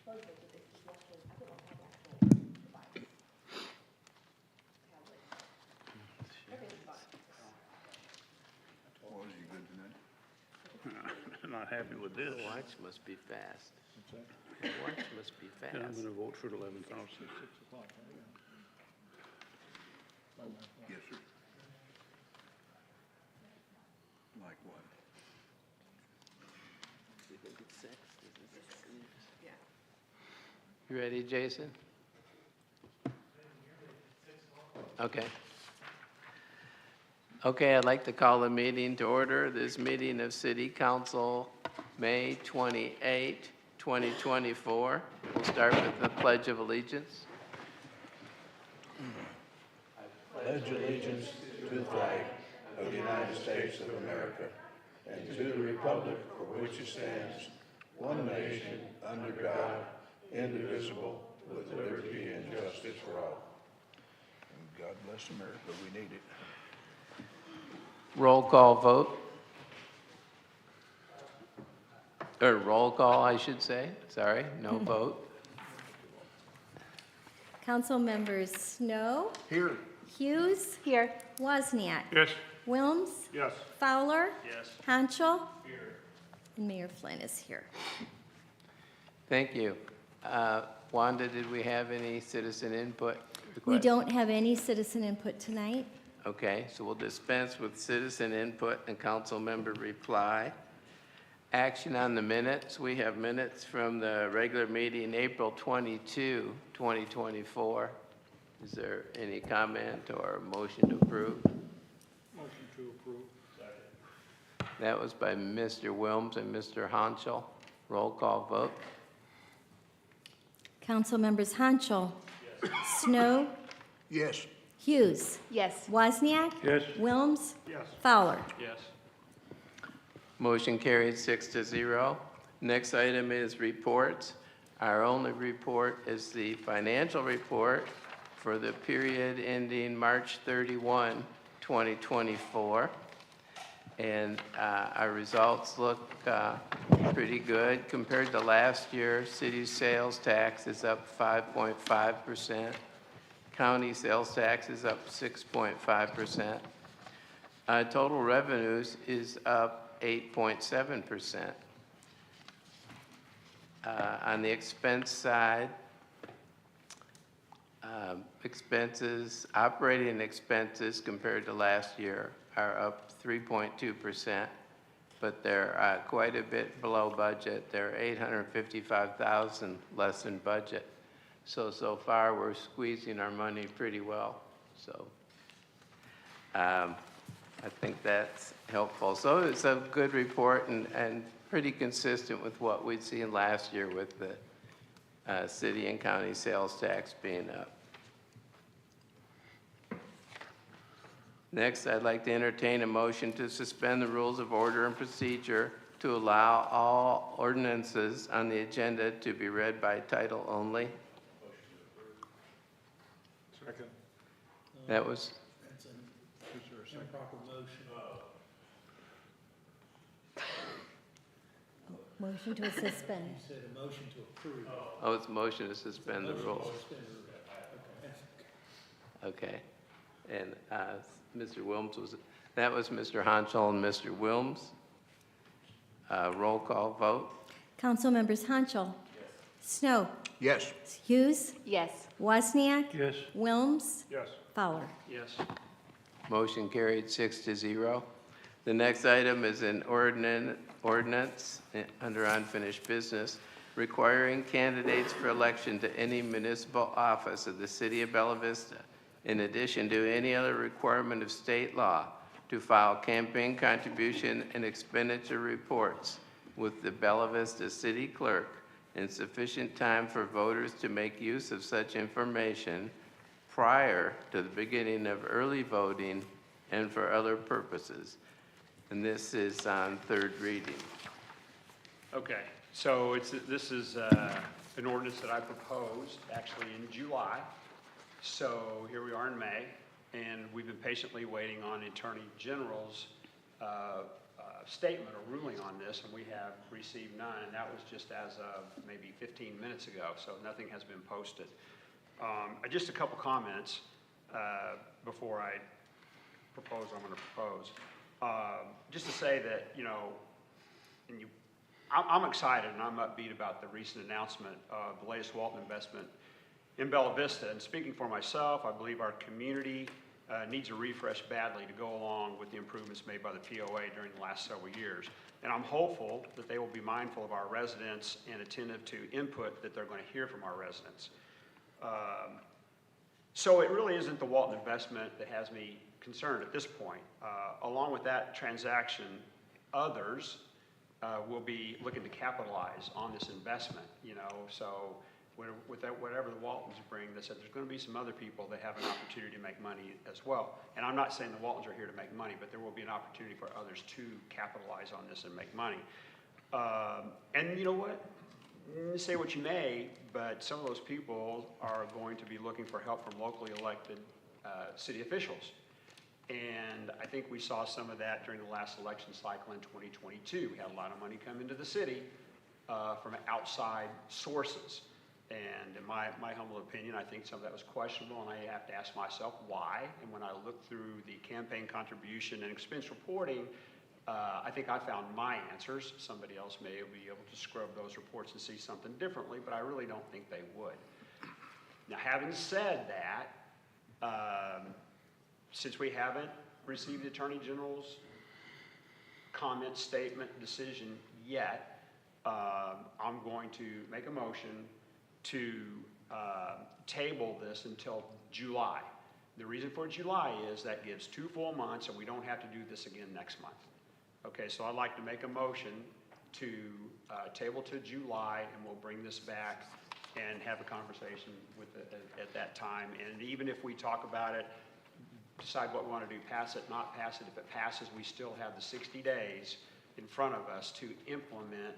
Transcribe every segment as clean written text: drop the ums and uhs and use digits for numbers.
Was you good tonight? Not happy with this. The watch must be fast. The watch must be And I'm fast. gonna vote for the 11th also. Yes, sir. Like what? You think it's 6? You ready, Jason? Okay. Okay, I'd like to call the meeting to order. This meeting of City Council, May 28, 2024. We'll start with the Pledge of Allegiance. Pledge allegiance to the flag of the United States of America and to the republic for which it stands, one nation, under God, indivisible, with liberty and justice for all. And God bless America, we need it. Roll call vote. Or roll call, I should say. Sorry, no vote. Council members Snow, Here. Hughes. Here. Wozniak. Yes. Wilms. Yes. Fowler. Yes. Hanschel. Here. And Mayor Flynn is here. Thank you. Wanda, did we have any citizen input requests? We don't have any citizen input tonight. Okay, so we'll dispense with citizen input and council member reply. Action on the minutes. We have minutes from the regular meeting, April 22, 2024. Is there any comment or motion to approve? Motion to approve. That was by Mr. Wilms and Mr. Hanschel. Roll call vote. Council members Hanschel. Snow. Yes. Hughes. Yes. Wozniak. Yes. Wilms. Yes. Fowler. Yes. Motion carried 6-0. Next item is reports. Our only report is the financial report for the period ending March 31, 2024. And our results look pretty good. Compared to last year, city sales tax is up 5.5%. County sales tax is up 6.5%. Total revenues is up 8.7%. On the expense side, operating expenses compared to last year are up 3.2%, but they're quite a bit below budget. They're $855,000 less than budget. So far, we're squeezing our money pretty well. So I think that's helpful. So it's a good report and pretty consistent with what we'd seen last year with the city and county sales tax being up. Next, I'd like to entertain a motion to suspend the rules of order and procedure to allow all ordinances on the agenda to be read by title only. Second. That was, That's an improper motion. Motion to suspend. You said a motion to approve. it's a motion to suspend the rules. Okay. And Mr. Wilms that was Mr. Hanschel and Mr. Wilms. Roll call vote. Council members Hanschel. Snow. Yes. Hughes. Yes. Wozniak. Yes. Wilms. Yes. Fowler. Yes. Motion carried 6-0. The next item is an ordinance under unfinished business requiring candidates for election to any municipal office of the city of Bella Vista, in addition to any other requirement of state law, to file campaign contribution and expenditure reports with the Bella Vista City Clerk in sufficient time for voters to make use of such information prior to the beginning of early voting and for other purposes. And this is on third reading. Okay, so this is an ordinance that I proposed actually in July. So here we are in May, and we've been patiently waiting on Attorney General's statement or ruling on this, and we have received none, and that was just as of maybe 15 minutes ago, so nothing has been posted. Just a couple comments before I propose what I'm going to propose. Just to say that, you know, I'm excited and I'm upbeat about the recent announcement of the latest Walton investment in Bella Vista. And speaking for myself, I believe our community needs a refresh badly to go along with the improvements made by the POA during the last several years. And I'm hopeful that they will be mindful of our residents and attentive to input that they're going to hear from our residents. So it really isn't the Walton investment that has me concerned at this point. Along with that transaction, others will be looking to capitalize on this investment, you know, so with that, whatever the Waltons bring, they said there's going to be some other people that have an opportunity to make money as well. And I'm not saying the Waltons are here to make money, but there will be an opportunity for others to capitalize on this and make money. And you know what? Say what you may, but some of those people are going to be looking for help from locally elected city officials. And I think we saw some of that during the last election cycle in 2022. We had a lot of money come into the city from outside sources. And in my humble opinion, I think some of that was questionable, and I have to ask myself why. And when I look through the campaign contribution and expense reporting, I think I found my answers. Somebody else may be able to scrub those reports and see something differently, but I really don't think they would. Now, having said that, since we haven't received the Attorney General's comment, statement, decision yet, I'm going to make a motion to table this until July. The reason for July is that gives 2 full months and we don't have to do this again next month. Okay, so I'd like to make a motion to table to July, and we'll bring this back and have a conversation with it at that time. And even if we talk about it, decide what we want to do, pass it, not pass it. If it passes, we still have the 60 days in front of us to implement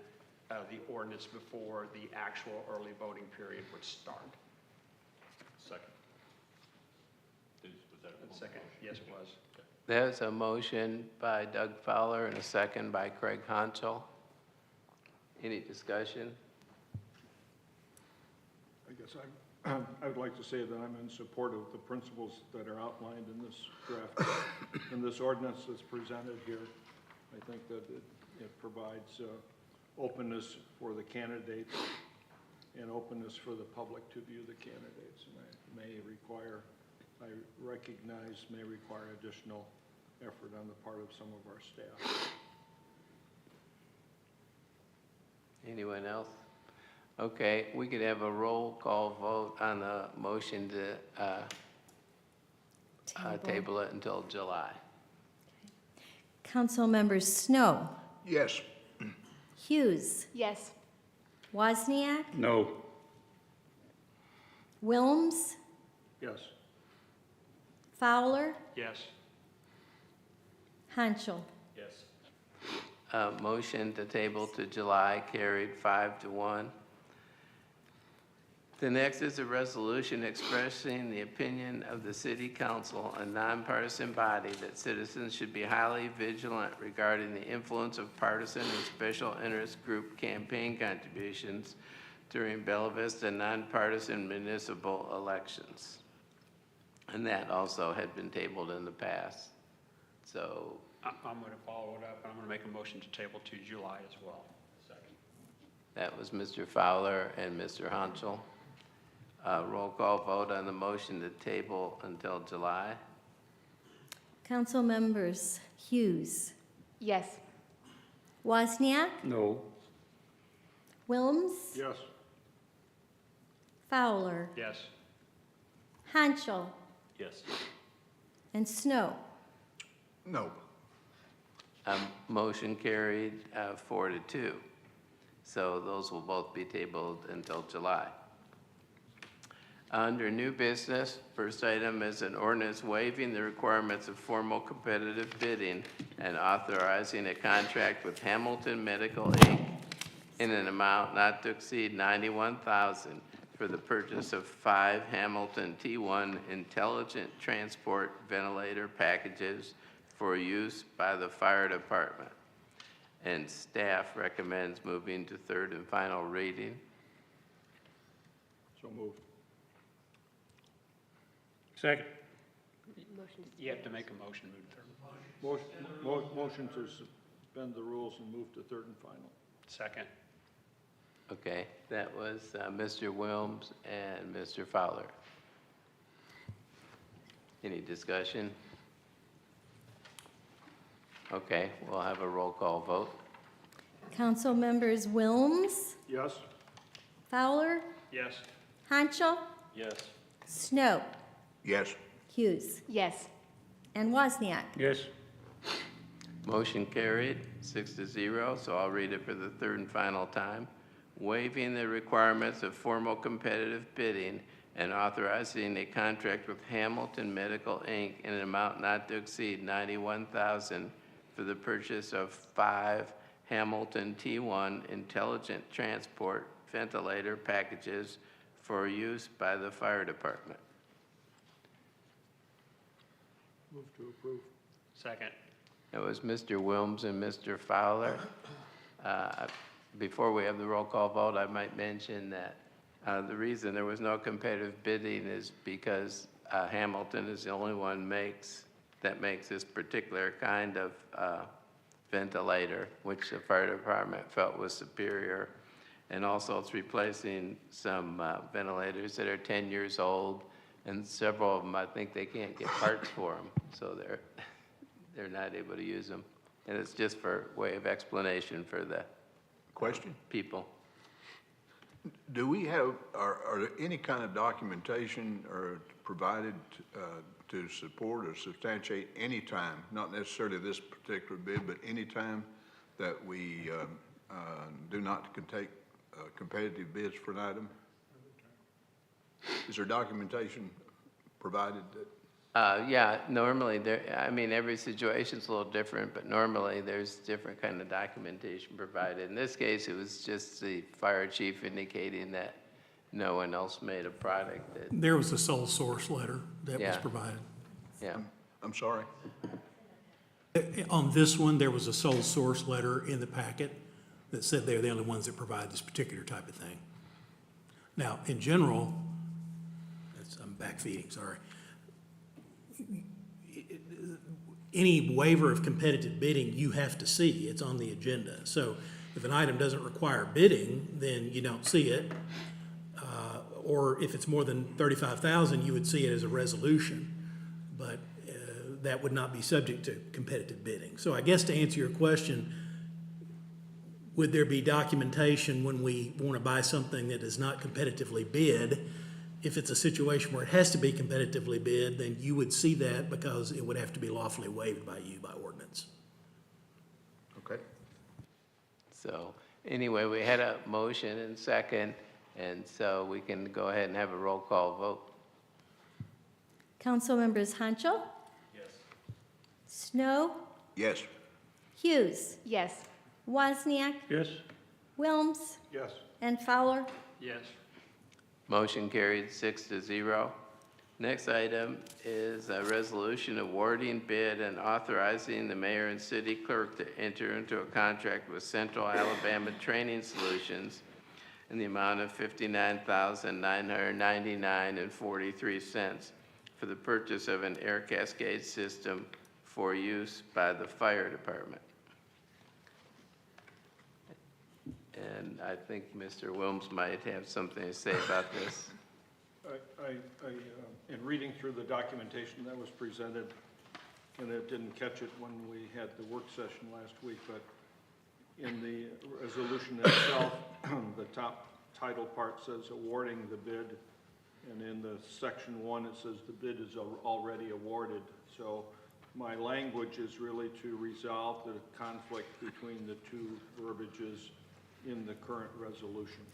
the ordinance before the actual early voting period would start. Second. Was that a Second, yes, it was. There's a motion by Doug Fowler and a second by Craig Honchel. Any discussion? I guess I would like to say that I'm in support of the principles that are outlined in this draft, in this ordinance that's presented here. I think that it provides openness for the candidates and openness for the public to view the candidates. And I recognize may require additional effort on the part of some of our staff. Anyone else? Okay, we could have a roll call vote on the motion to table it until July. Council members Snow, Yes. Hughes, Yes. Wozniak, No. Wilms, Yes. Fowler, Yes. Hanschel. Yes. Motion to table to July carried 5-1. The next is a resolution expressing the opinion of the City Council, a nonpartisan body, that citizens should be highly vigilant regarding the influence of partisan and special interest group campaign contributions during Bella Vista nonpartisan municipal elections. And that also had been tabled in the past. So I'm going to follow it up, and I'm going to make a motion to table to July as well. Second. that was Mr. Fowler and Mr. Honchel. Roll call vote on the motion to table until July. Council members Hughes, Yes. Wozniak, No. Wilms, Yes. Fowler, Yes. Hanschel, Yes. and Snow. No. Motion carried 4-2. So those will both be tabled until July. Under new business, first item is an ordinance waiving the requirements of formal competitive bidding and authorizing a contract with Hamilton Medical Inc. in an amount not to exceed $91,000 for the purchase of 5 Hamilton T1 intelligent transport ventilator packages for use by the fire department. and staff recommends moving to third and final reading. So moved. Second. You have to make a motion, move to third. Motion to suspend the rules and move to third and final. Second. Okay, that was Mr. Wilms and Mr. Fowler. Any discussion? Okay, we'll have a roll call vote. Council members Wilms, Yes? Fowler, Yes. Hanschel, Yes. Snow, Yes. Hughes, Yes. and Wozniak. Yes. Motion carried, 6-0, so I'll read it for the third and final time. Waiving the requirements of formal competitive bidding and authorizing a contract with Hamilton Medical, Inc. in an amount not to exceed $91,000 for the purchase of 5 Hamilton T1 intelligent transport ventilator packages for use by the fire department. Move to approve. Second. That was Mr. Wilms and Mr. Fowler. Before we have the roll call vote, I might mention that the reason there was no competitive bidding is because Hamilton is the only one that makes this particular kind of ventilator, which the fire department felt was superior. And also it's replacing some ventilators that are 10 years old, and several of them, I think they can't get parts for them, so they're not able to use them. And it's just for way of explanation for the Question? people. Do we have, are there any kind of documentation or provided to support or substantiate any time, not necessarily this particular bid, but any time that we do not take competitive bids for an item? Is there documentation provided that? Yeah, normally every situation's a little different, but normally there's different kind of documentation provided. In this case, it was just the fire chief indicating that no one else made a product that, There was a sole source letter that was Yeah. provided. yeah. I'm sorry. On this one, there was a sole source letter in the packet that said they're the only ones that provide this particular type of thing. Now, in general, I'm backfeeding, sorry. Any waiver of competitive bidding, you have to see. It's on the agenda. So if an item doesn't require bidding, then you don't see it. Or if it's more than $35,000, you would see it as a resolution. But that would not be subject to competitive bidding. So I guess to answer your question, would there be documentation when we want to buy something that is not competitively bid? If it's a situation where it has to be competitively bid, then you would see that because it would have to be lawfully waived by you by ordinance. Okay. So anyway, we had a motion and second, and so we can go ahead and have a roll call vote. Council members Hanschel, Yes. Snow, Yes. Hughes, Yes. Wozniak, Yes. Wilms, Yes. and Fowler. Yes. Motion carried 6-0. Next item is a resolution awarding bid and authorizing the mayor and city clerk to enter into a contract with Central Alabama Training Solutions in the amount of $59,999.43 for the purchase of an air cascade system for use by the fire department. And I think Mr. Wilms might have something to say about this. In reading through the documentation that was presented, and I didn't catch it when we had the work session last week, but in the resolution itself, the top title part says awarding the bid, and in the section 1, it says the bid is already awarded. So my language is really to resolve the conflict between the two verbiages in the current resolution.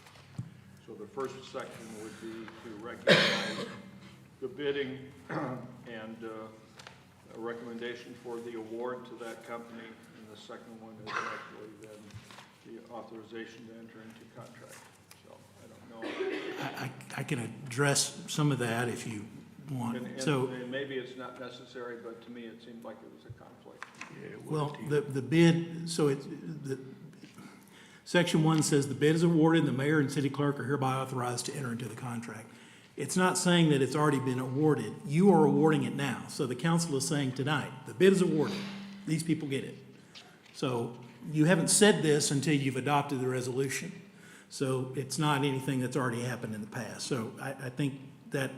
So the first section would be to recognize the bidding and a recommendation for the award to that company, and the second one is actually then the authorization to enter into contract. So I don't know. I can address some of that if you one. And So, maybe it's not necessary, but to me, it seemed like it was a conflict. well, the bid, so it's, Section 1 says the bid is awarded and the mayor and city clerk are hereby authorized to enter into the contract. It's not saying that it's already been awarded. You are awarding it now. So the council is saying tonight, the bid is awarded. These people get it. So you haven't said this until you've adopted the resolution. So it's not anything that's already happened in the past. So I think that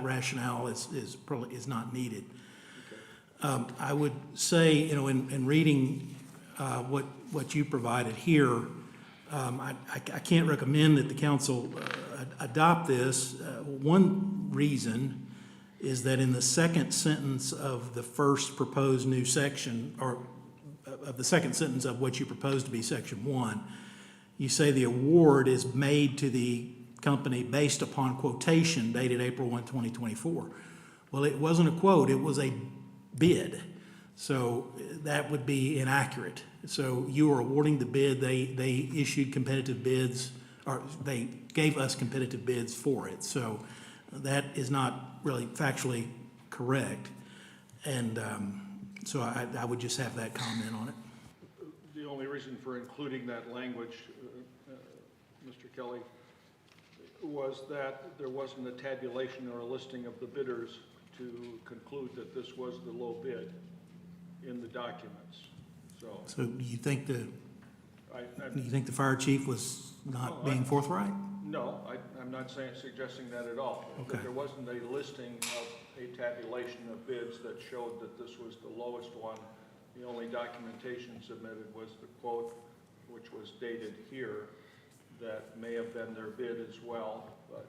rationale is probably not needed. I would say, you know, in reading what you provided here, I can't recommend that the council adopt this. One reason is that in the second sentence of the first proposed new section, or of the second sentence of what you propose to be Section 1, you say the award is made to the company based upon quotation dated April 1, 2024. Well, it wasn't a quote, it was a bid. So that would be inaccurate. So you are awarding the bid, they issued competitive bids, or they gave us competitive bids for it. So that is not really factually correct. And so I would just have that comment on it. The only reason for including that language, Mr. Kelly, was that there wasn't a tabulation or a listing of the bidders to conclude that this was the low bid in the documents. So do you think the I fire chief was not being forthright? No, I'm not suggesting that at all. Okay. But there wasn't a listing of a tabulation of bids that showed that this was the lowest one. The only documentation submitted was the quote, which was dated here, that may have been their bid as well, but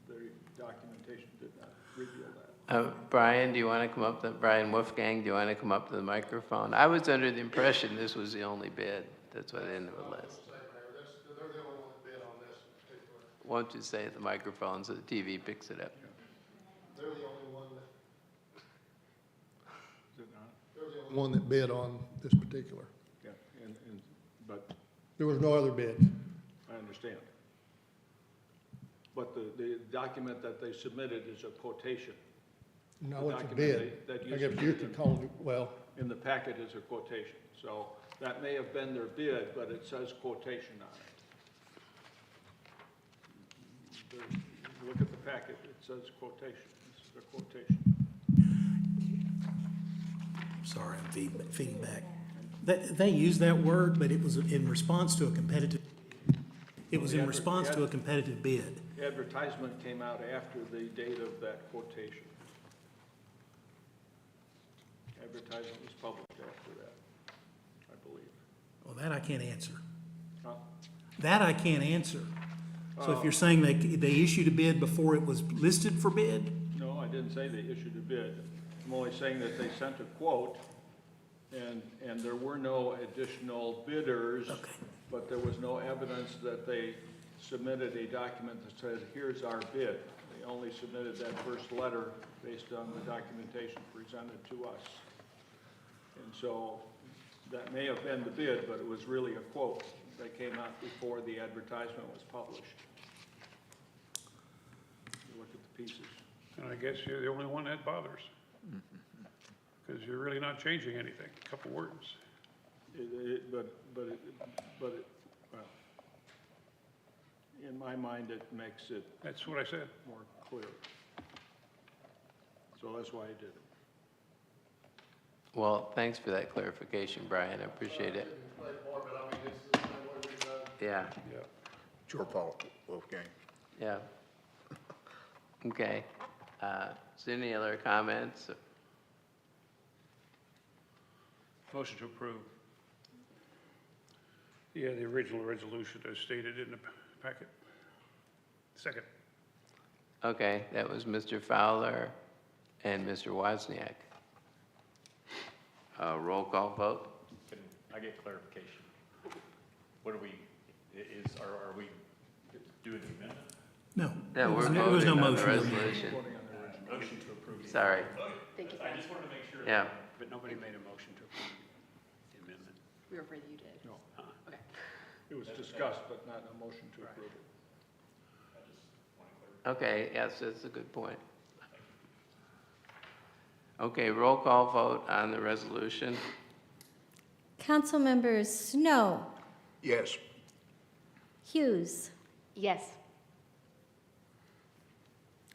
the documentation did not reveal that. Brian, do you want to come up, Brian Wolfgang, do you want to come up to the microphone? I was under the impression this was the only bid. That's what I didn't realize. They're the only one that bid on this particular. Won't you say at the microphone so the TV picks it up? They're the only one that. Is it not? They're the only one that bid on this particular. Yeah, but There was no other bid. I understand. But the document that they submitted is a quotation. No, The it's a document bid. that you I guess you submitted could call it, well, in the packet is a quotation. So that may have been their bid, but it says quotation on it. Look at the packet, it says quotation. This is a quotation. Sorry, I'm feeding back. They used that word, but it was in response to a competitive, it was in response to a competitive bid. Advertisement came out after the date of that quotation. Advertisement was published after that, I believe. Well, that I can't answer. Huh? That I can't answer. So if you're saying they issued a bid before it was listed for bid? No, I didn't say they issued a bid. I'm only saying that they sent a quote, and there were no additional bidders, Okay. but there was no evidence that they submitted a document that said, here's our bid. They only submitted that first letter based on the documentation presented to us. And so that may have been the bid, but it was really a quote that came out before the advertisement was published. You look at the pieces. And I guess you're the only one that bothers. Because you're really not changing anything, a couple words. Well, in my mind, it makes it That's what I said. more clear. So that's why I did it. Well, thanks for that clarification, Brian. I appreciate it. Yeah, Yeah. It's your fault, Wolfgang. yeah. Okay. Is there any other comments? Motion to approve. Yeah, the original resolution as stated in the packet. Second. Okay, that was Mr. Fowler and Mr. Wozniak. Roll call vote? Can I get clarification? What are we, are we doing an amendment? No. No, we're There was no voting on the motion. resolution. Motion to approve. Sorry, Thank you, I Fran. just wanted to make sure. yeah. But nobody made a motion to approve the amendment. We were afraid that you did. No, Okay. it was discussed, but not a motion to approve it. Okay, yes, that's a good point. Okay, roll call vote on the resolution. Council members Snow, Yes. Hughes, Yes.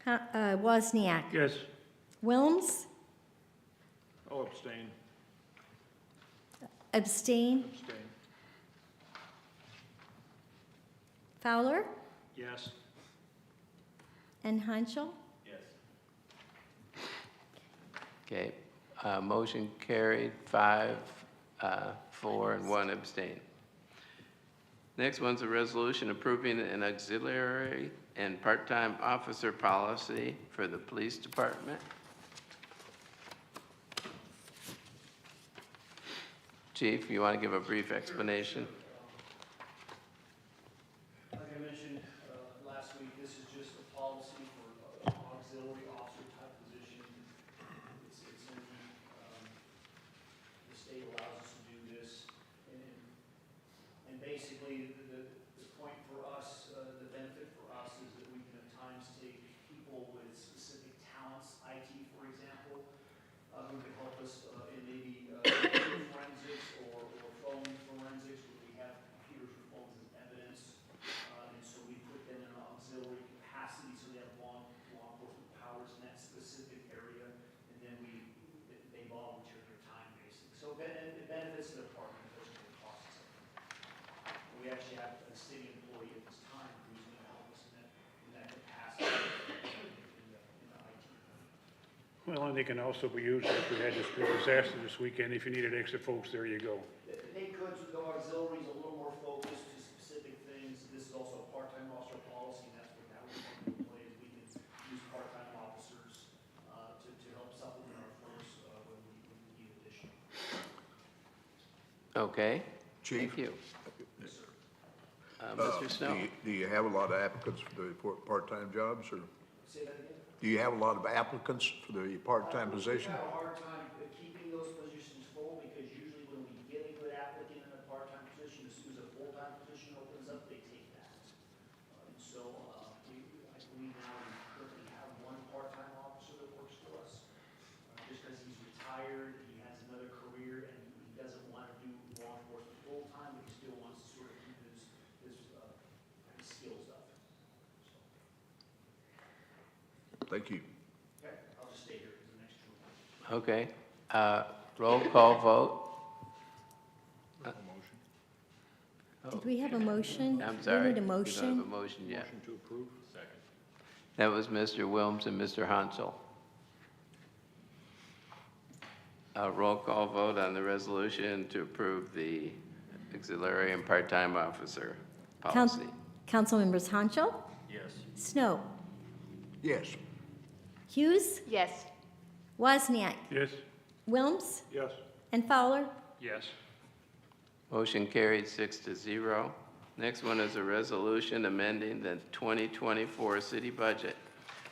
Wozniak, Yes. Wilms, I'll abstain. abstain, Abstain. Fowler, Yes. and Hanschel. Yes. Okay, motion carried, 5, 4, and 1 abstain. Next one's a resolution approving an auxiliary and part-time officer policy for the police department. Chief, you want to give a brief explanation? Like I mentioned last week, this is just a policy for auxiliary officer type position. It's in the state allows us to do this. And basically, the point for us, the benefit for us is that we can at times take people with specific talents, IT for example, who can help us in maybe forensics or phone forensics, where we have computers or phones as evidence. And so we put them in an auxiliary capacity, so they have law enforcement powers in that specific area. And then they volunteer their time basically. So it benefits the department, it doesn't really cost us anything. We actually have a city employee at this time who's going to help us in that capacity in the IT. Well, and they can also be used if we had this big disaster this weekend. If you needed extra folks, there you go. They could, so the auxiliary is a little more focused to specific things. This is also a part-time officer policy, and that's what that would come into play, is we can use part-time officers to help supplement our force when we need additional. Okay, Chief? thank you. Mr. Snow? Do you have a lot of applicants for the part-time jobs, or Say that again? do you have a lot of applicants for the part-time position? We have a hard time keeping those positions full, because usually when we get a good applicant in a part-time position, as soon as a full-time position opens up, they take that. And so, I believe now we currently have one part-time officer that works for us. Just because he's retired, he has another career, and he doesn't want to do law enforcement full-time, but he still wants to sort of keep his skills up. Thank you. Okay, I'll just stay here for the next 2 months. Okay, roll call vote. Did we have a motion? I'm sorry. We need a We don't motion. have a motion yet. Motion to approve? Second. That was Mr. Wilms and Mr. Hansel. Roll call vote on the resolution to approve the auxiliary and part-time officer policy. Council members Hanschel, Yes. Snow, Yes. Hughes, Yes. Wozniak, Yes. Wilms, Yes. and Fowler. Yes. Motion carried 6-0. Next one is a resolution amending the 2024 city budget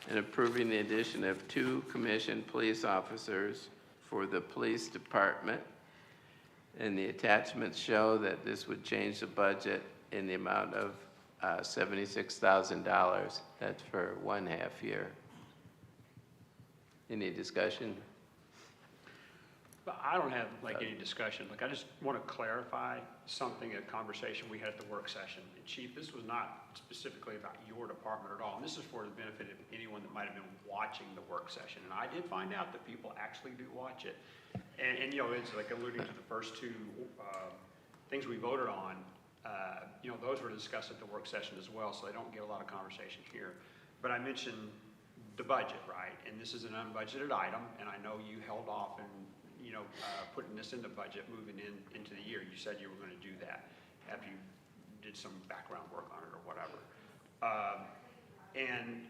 and approving the addition of 2 commissioned police officers for the police department. And the attachments show that this would change the budget in the amount of $76,000. That's for 1/2 year. Any discussion? But I don't have like any discussion. Like, I just want to clarify something, a conversation we had at the work session. And Chief, this was not specifically about your department at all. And this is for the benefit of anyone that might have been watching the work session. And I did find out that people actually do watch it. And you know, it's like alluding to the first 2 things we voted on. You know, those were discussed at the work session as well, so they don't get a lot of conversation here. But I mentioned the budget, right? And this is an unbudgeted item, and I know you held off and, you know, putting this in the budget moving into the year. You said you were going to do that after you did some background work on it or whatever. And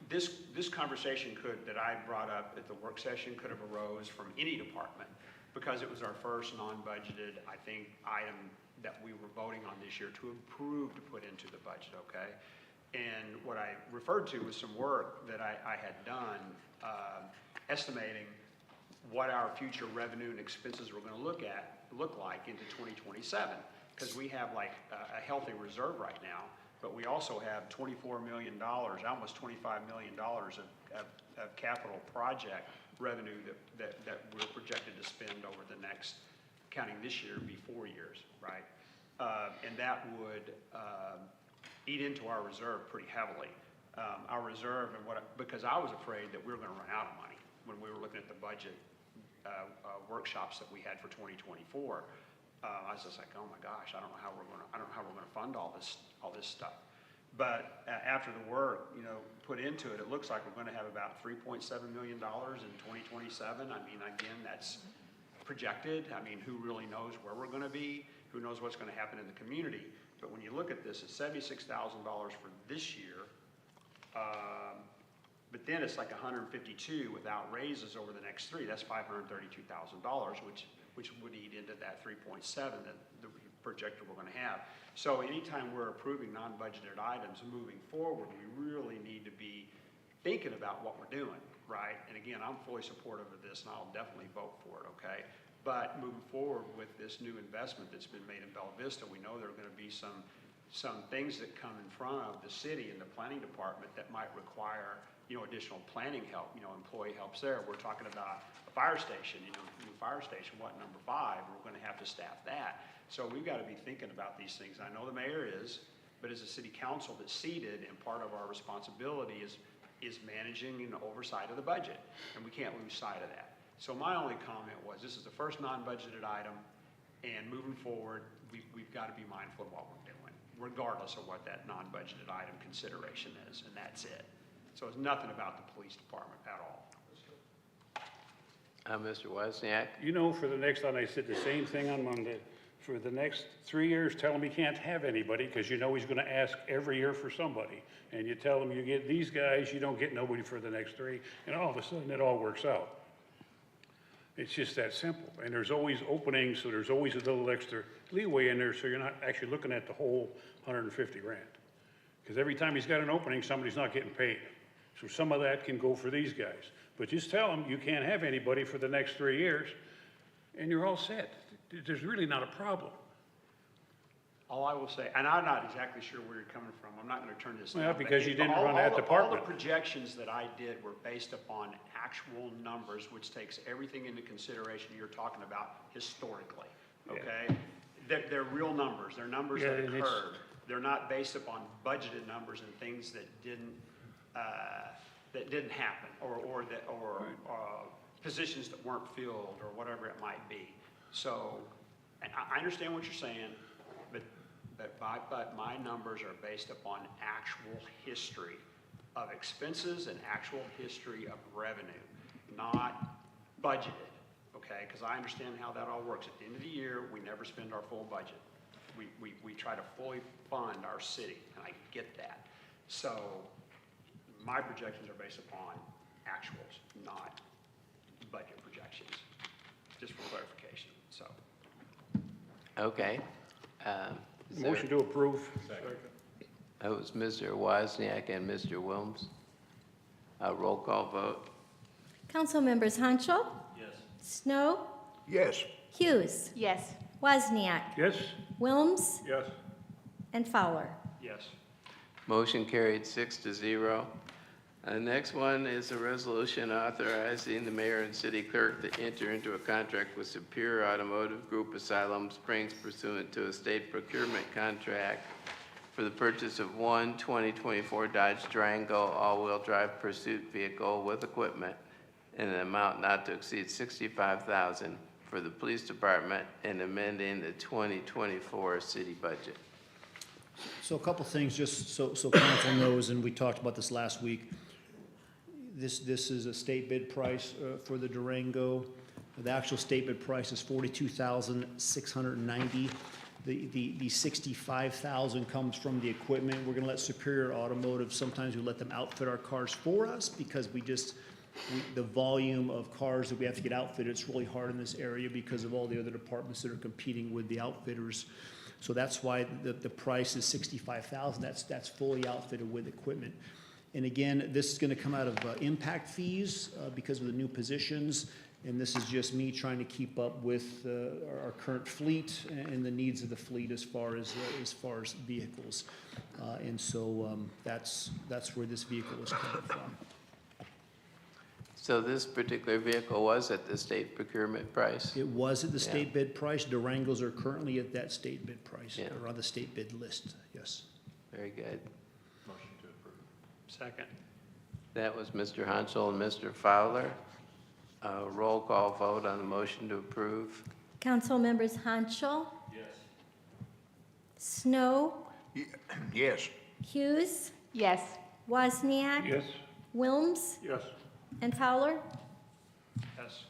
this conversation that I brought up at the work session could have arose from any department, because it was our first non-budgeted, I think, item that we were voting on this year to approve to put into the budget, okay? And what I referred to was some work that I had done estimating what our future revenue and expenses were going to look like into 2027, because we have like a healthy reserve right now, but we also have $24 million, almost $25 million of capital project revenue that we're projected to spend over the next, counting this year, be 4 years, right? And that would eat into our reserve pretty heavily. Our reserve, because I was afraid that we were gonna run out of money when we were looking at the budget workshops that we had for 2024. I was just like, oh my gosh, I don't know how we're gonna fund all this stuff. But after the work, put into it, it looks like we're gonna have about $3.7 million in 2027. I mean, again, that's projected. I mean, who really knows where we're gonna be? Who knows what's gonna happen in the community? But when you look at this, it's $76,000 for this year. But then it's like 152 without raises over the next 3. That's $532,000, which would eat into that 3.7 that the projector we're going to have. So anytime we're approving non-budgeted items moving forward, we really need to be thinking about what we're doing, right? And again, I'm fully supportive of this, and I'll definitely vote for it, okay? But moving forward with this new investment that's been made in Bella Vista, we know there are going to be some things that come in front of the city and the planning department that might require, additional planning help, employee helps there. We're talking about a fire station, new fire station, number 5, we're gonna have to staff that. So we've gotta be thinking about these things. I know the mayor is, but as a city council that's seated, and part of our responsibility is managing and oversight of the budget, and we can't lose sight of that. So my only comment was, this is the first non-budgeted item, and moving forward, we've gotta be mindful of what we're doing, regardless of what that non-budgeted item consideration is, and that's it. So it's nothing about the police department at all. Mr. Wozniak? For the next one, I said the same thing on Monday. For the next 3 years, tell him he can't have anybody, because he's gonna ask every year for somebody. And you tell him you get these guys, you don't get nobody for the next 3, and all of a sudden it all works out. It's just that simple. And there's always openings, so there's always a little extra leeway in there, so you're not actually looking at the whole 150 grand. Because every time he's got an opening, somebody's not getting paid. So some of that can go for these guys. But just tell them you can't have anybody for the next 3 years, and you're all set. There's really not a problem. All I will say, and I'm not exactly sure where you're coming from, I'm not gonna turn this down. Well, but because you didn't run that All department. the projections that I did were based upon actual numbers, which takes everything into consideration you're talking about historically, okay? They're real numbers, they're numbers that and it's- occurred. They're not based upon budgeted numbers and things that didn't happen, or positions that weren't filled, or whatever it might be. So, and I understand what you're saying, but my numbers are based upon actual history of expenses and actual history of revenue, not budgeted, okay? Because I understand how that all works. At the end of the year, we never spend our full budget. We try to fully fund our city, and I get that. So my projections are based upon actuals, not budget projections, just for clarification, so. Okay. Is there- Motion to approve. That was Mr. Wozniak and Mr. Wilms. Roll call vote. Council members Hanschel, Yes. Snow, Yes. Hughes, Yes. Wozniak, Yes? Wilms, Yes. and Fowler. Yes. Motion carried 6-0. Next one is a resolution authorizing the mayor and city clerk to enter into a contract with Superior Automotive Group Asylum Springs pursuant to a state procurement contract for the purchase of one 2024 Dodge Durango all-wheel drive pursuit vehicle with equipment in an amount not to exceed $65,000 for the police department and amending the 2024 city budget. So a couple things, just so council knows, and we talked about this last week. This is a state bid price for the Durango. The actual state bid price is $42,690. The $65,000 comes from the equipment. We're gonna let Superior Automotive, sometimes we let them outfit our cars for us because the volume of cars that we have to get outfitted, it's really hard in this area because of all the other departments that are competing with the outfitters. So that's why the price is $65,000. That's fully outfitted with equipment. And again, this is gonna come out of impact fees because of the new positions. And this is just me trying to keep up with our current fleet and the needs of the fleet as far as vehicles. And so that's where this vehicle is coming from. So this particular vehicle was at the state procurement price? It was at the Yeah. state bid price. Durangos are currently at that state bid price, Yeah. or on the state bid list, yes. Very good. Motion to approve. Second. That was Mr. Hanschel and Mr. Fowler. Roll call vote on the motion to approve. Council members Hanschel. Yes. Snow. Yes. Hughes. Yes. Wozniak. Yes. Wilms. Yes. And Fowler. Yes.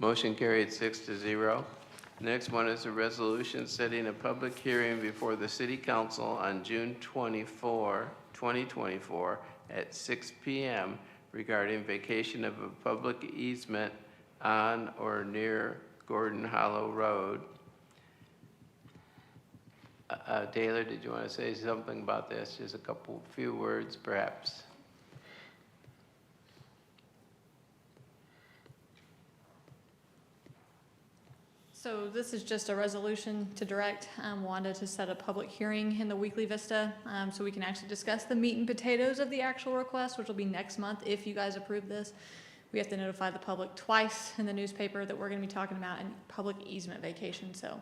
Motion carried 6-0. Next one is a resolution setting a public hearing before the City Council on June 24, 2024 at 6 p.m. regarding vacation of a public easement on or near Gordon Hollow Road. Taylor, did you want to say something about this? Just a few words perhaps. So this is just a resolution to direct Wanda to set a public hearing in the weekly Vista, so we can actually discuss the meat and potatoes of the actual request, which will be next month if you guys approve this. We have to notify the public twice in the newspaper that we're going to be talking about a public easement vacation. So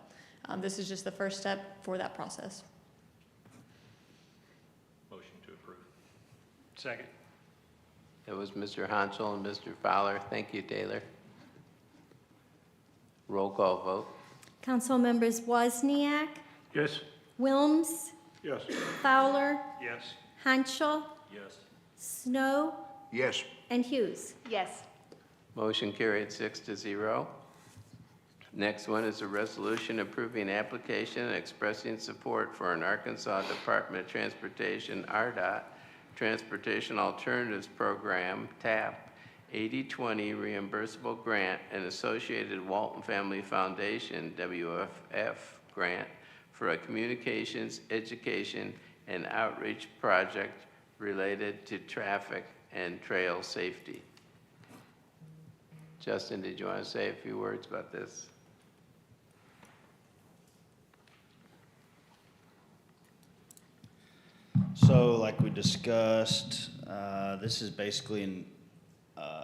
this is just the first step for that process. Motion to approve. Second. That was Mr. Hanschel and Mr. Fowler. Thank you, Taylor. Roll call vote. Council members Wozniak. Yes. Wilms. Yes. Fowler. Yes. Hanschel. Yes. Snow. Yes. And Hughes. Yes. Motion carried 6-0. Next one is a resolution approving application and expressing support for an Arkansas Department of Transportation, RDOT, Transportation Alternatives Program, TAP, 80/20 reimbursable grant and associated Walton Family Foundation, WFF grant for a communications, education, and outreach project related to traffic and trail safety. Justin, did you want to say a few words about this? So like we discussed, this is basically an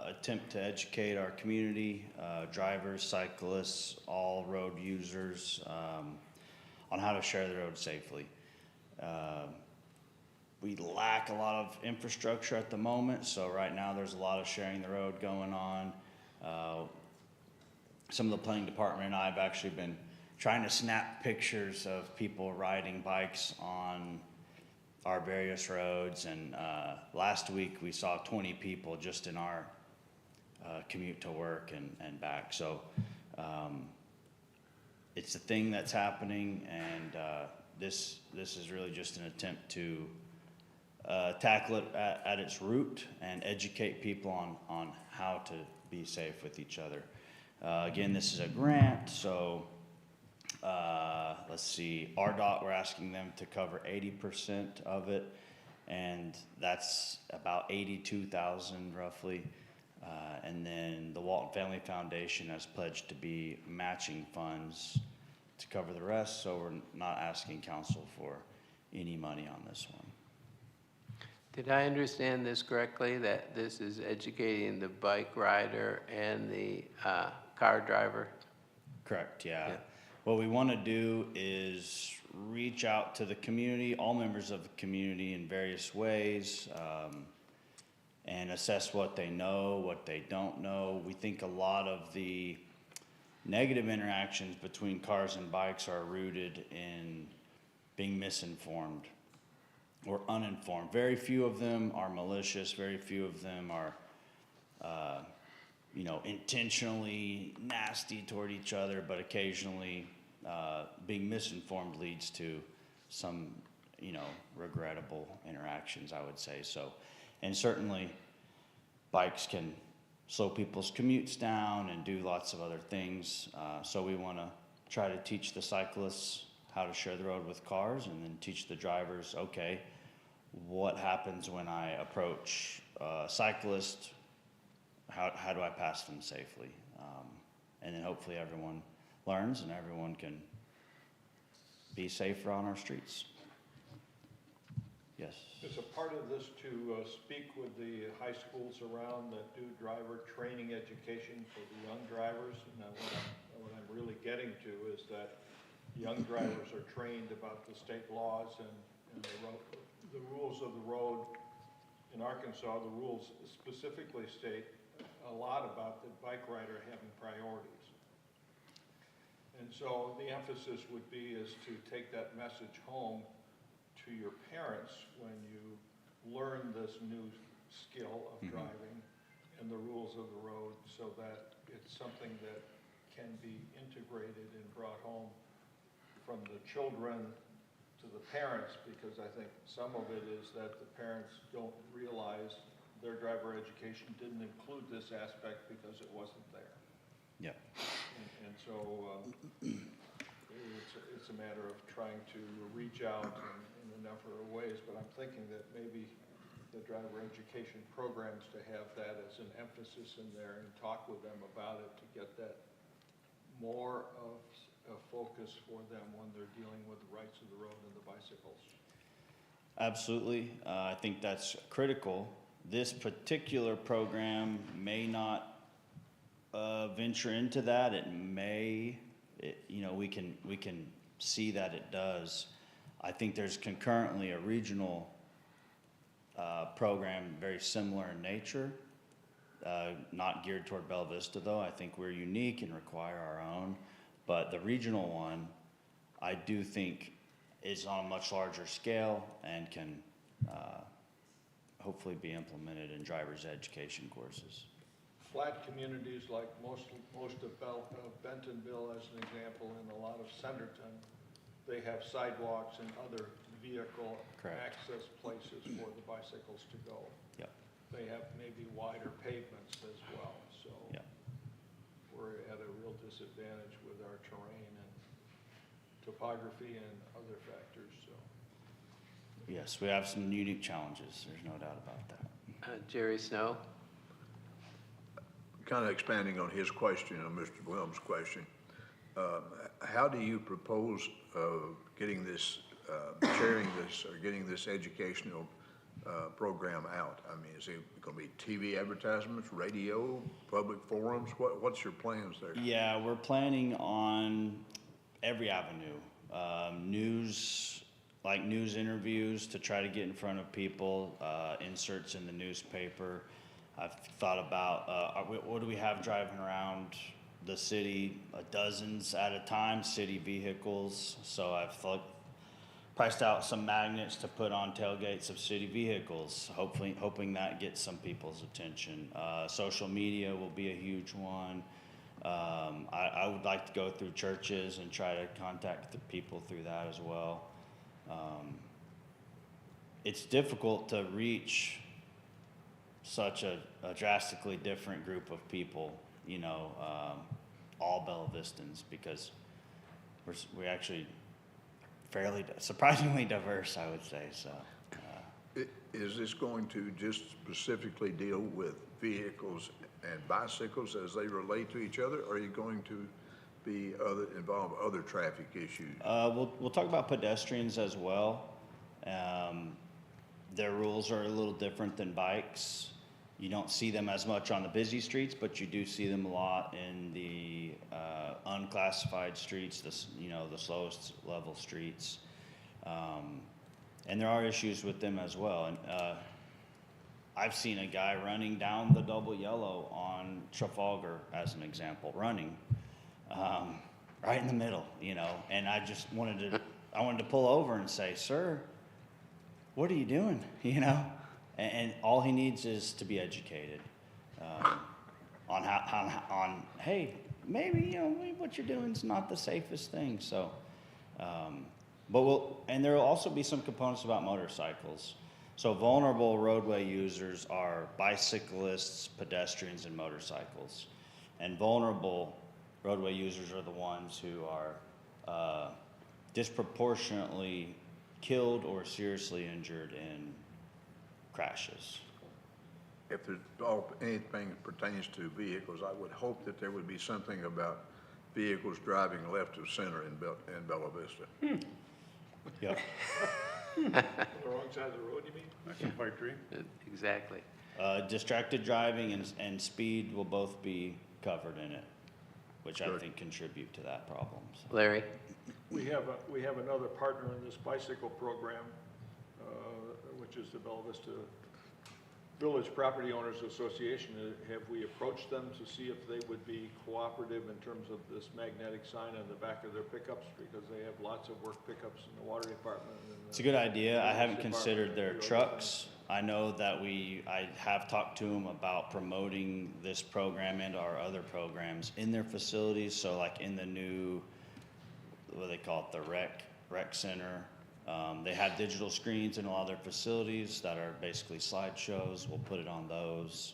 attempt to educate our community, drivers, cyclists, all road users, on how to share the road safely. We lack a lot of infrastructure at the moment, so right now there's a lot of sharing the road going on. Some of the planning department and I have actually been trying to snap pictures of people riding bikes on our various roads, and last week we saw 20 people just in our commute to work and back. So it's a thing that's happening, and this is really just an attempt to tackle it at its root and educate people on how to be safe with each other. Again, this is a grant, so let's see, RDOT, we're asking them to cover 80% of it, and that's about $82,000 roughly. And then the Walton Family Foundation has pledged to be matching funds to cover the rest, so we're not asking council for any money on this one. Did I understand this correctly, that this is educating the bike rider and the car driver? Correct, yeah. Yeah. What we want to do is reach out to the community, all members of the community in various ways, and assess what they know, what they don't know. We think a lot of the negative interactions between cars and bikes are rooted in being misinformed or uninformed. Very few of them are malicious. Very few of them are, intentionally nasty toward each other, but occasionally being misinformed leads to some, regrettable interactions, I would say. So, and certainly bikes can slow people's commutes down and do lots of other things. So we want to try to teach the cyclists how to share the road with cars, and then teach the drivers, okay, what happens when I approach a cyclist how do I pass them safely? And then hopefully everyone learns and everyone can be safer on our streets. Yes. Is a part of this to speak with the high schools around that do driver training education for the young drivers? Now, what I'm really getting to is that young drivers are trained about the state laws and the rules of the road. In Arkansas, the rules specifically state a lot about the bike rider having priorities. And so the emphasis would be is to take that message home to your parents when you learn this new skill of driving and the rules of the road, so that it's something that can be integrated and brought home from the children to the parents, because I think some of it is that the parents don't realize their driver education didn't include this aspect because it wasn't there. Yep. And so it's a matter of trying to reach out in a number of ways, but I'm thinking that maybe the driver education programs to have that as an emphasis in there and talk with them about it to get that more of a focus for them when they're dealing with the rights of the road and the bicycles. Absolutely. I think that's critical. This particular program may not venture into that. It may, we can see that it does. I think there's concurrently a regional program very similar in nature, not geared toward Bella Vista though. I think we're unique and require our own, but the regional one, I do think is on a much larger scale and can hopefully be implemented in driver's education courses. Flat communities like most of Bentonville, as an example, and a lot of Centerton, they have sidewalks and other vehicle access places for the bicycles to go. Yep. They have maybe wider pavements as well, so Yep. we're at a real disadvantage with our terrain and topography and other factors, so. Yes, we have some unique challenges. There's no doubt about that. Jerry Snow? Kind of expanding on his question, on Mr. Williams' question, how do you propose getting this, sharing this, or getting this educational program out? I mean, is it going to be TV advertisements, radio, public forums? What's your plans there? Yeah, we're planning on every avenue. News interviews to try to get in front of people, inserts in the newspaper. I've thought about what do we have driving around the city, dozens at a time, city vehicles. So I've priced out some magnets to put on tailgates of city vehicles, hoping that gets some people's attention. Social media will be a huge one. I would like to go through churches and try to contact the people through that as well. It's difficult to reach such a drastically different group of people, all Bella Vistans, because we're actually fairly surprisingly diverse, I would say. So, Is this going to just specifically deal with vehicles and bicycles as they relate to each other, or are you going to be involve other traffic issues? We'll talk about pedestrians as well. Their rules are a little different than bikes. You don't see them as much on the busy streets, but you do see them a lot in the unclassified streets, the slowest level streets. And there are issues with them as well. And I've seen a guy running down the double yellow on Trafalgar, as an example, running right in the middle, and I just wanted to pull over and say, "Sir, what are you doing?" And all he needs is to be educated on hey, maybe what you're doing is not the safest thing. So, and there will also be some components about motorcycles. So vulnerable roadway users are bicyclists, pedestrians, and motorcycles. And vulnerable roadway users are the ones who are disproportionately killed or seriously injured in crashes. if there's anything that pertains to vehicles, I would hope that there would be something about vehicles driving left of center in Bella Vista. Yep. The wrong side of the road, you mean? That's a pipe dream. Exactly. Distracted driving and speed will both be covered in it, which I Good. think contribute to that problem. So. Larry? We have another partner in this bicycle program, which is the Bella Vista Village Property Owners Association. Have we approached them to see if they would be cooperative in terms of this magnetic sign on the back of their pickups? Because they have lots of work pickups in the water department. And It's a good idea. I haven't department considered their and trucks. I know that I have talked to them about promoting this program and our other programs in their facilities. So like in the new, what do they call it, the rec center. They have digital screens in a lot of their facilities that are basically slideshows. We'll put it on those,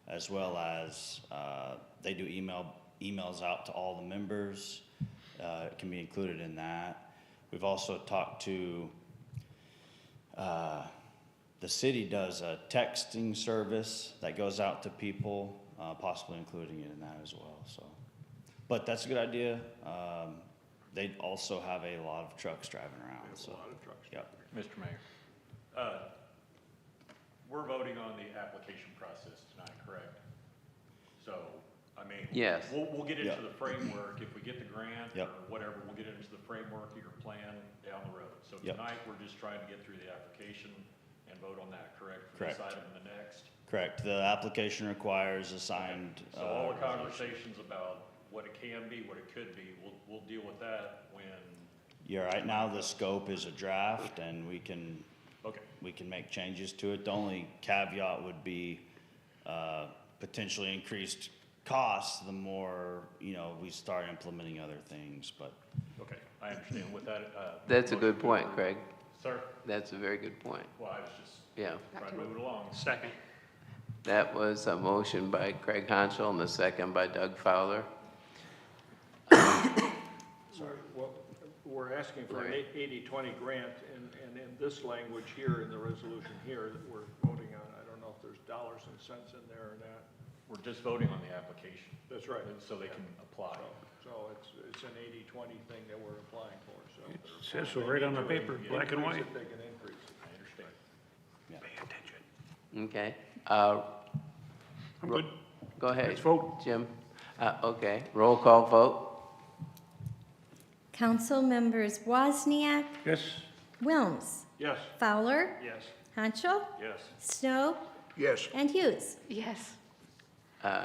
as well as they do emails out to all the members. It can be included in that. We've also talked to the city does a texting service that goes out to people, possibly including it in that as well. So, but that's a good idea. They also have a lot of trucks driving around. So, a lot of trucks. Yep. Mr. Mayor, we're voting on the application process tonight, correct? So, I mean, Yes. we'll get into Yep. the framework. If we get the grant Yep. or whatever, we'll get into the framework of your plan down the road. So Yep. tonight, we're just trying to get through the application and vote on that, correct? For Correct. this item and the next. Correct. The application requires a signed. So all the conversations about what it can be, what it could be, we'll deal with that when, Yeah, right now the scope is a draft, and we can okay. make changes to it. The only caveat would be potentially increased costs the more we start implementing other things. But Okay, I understand. With that, That's a motion good point, to- Craig. Sir, That's a very good point. well, I was just Yeah. trying to move it along. Second. That was a motion by Craig Honchel and a second by Doug Fowler. Sorry, well, we're asking for an Larry. 80-20 grant, and in this language here, in the resolution here that we're voting on, I don't know if there's dollars and cents in there or not. We're just voting on the application. That's right. So they can apply. So it's an 80-20 thing that we're applying for, so. It says so right on the paper, black and white. Increase it, they can increase it. I understand. Okay. I'm good. Go ahead. Let's vote. Jim. Okay. Roll call vote. Council members Wozniak, Yes, Wilms, Yes. Fowler, Yes. Hanschel, Yes. Snow, Yes, and Hughes. Yes.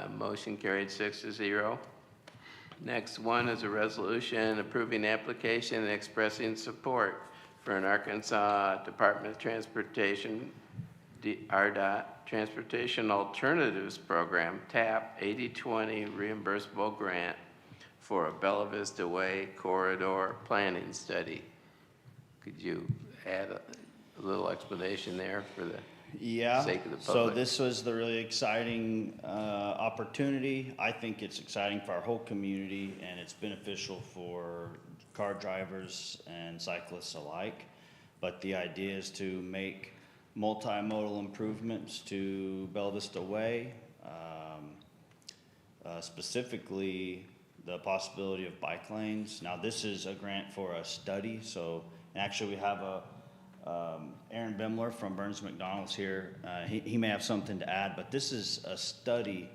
Motion carried 6-0. Next one is a resolution approving application and expressing support for an Arkansas Department of Transportation, RDOT Transportation Alternatives Program, TAP 80/20 reimbursable grant for a Bella Vista Way corridor planning study. Could you add a little explanation there for the yeah, sake of the so public? this was the really exciting opportunity. I think it's exciting for our whole community, and it's beneficial for car drivers and cyclists alike. But the idea is to make multimodal improvements to Bella Vista Way, specifically the possibility of bike lanes. Now, this is a grant for a study, so actually we have Aaron Bimler from Burns McDonald's here. He may have something to add, but this is a study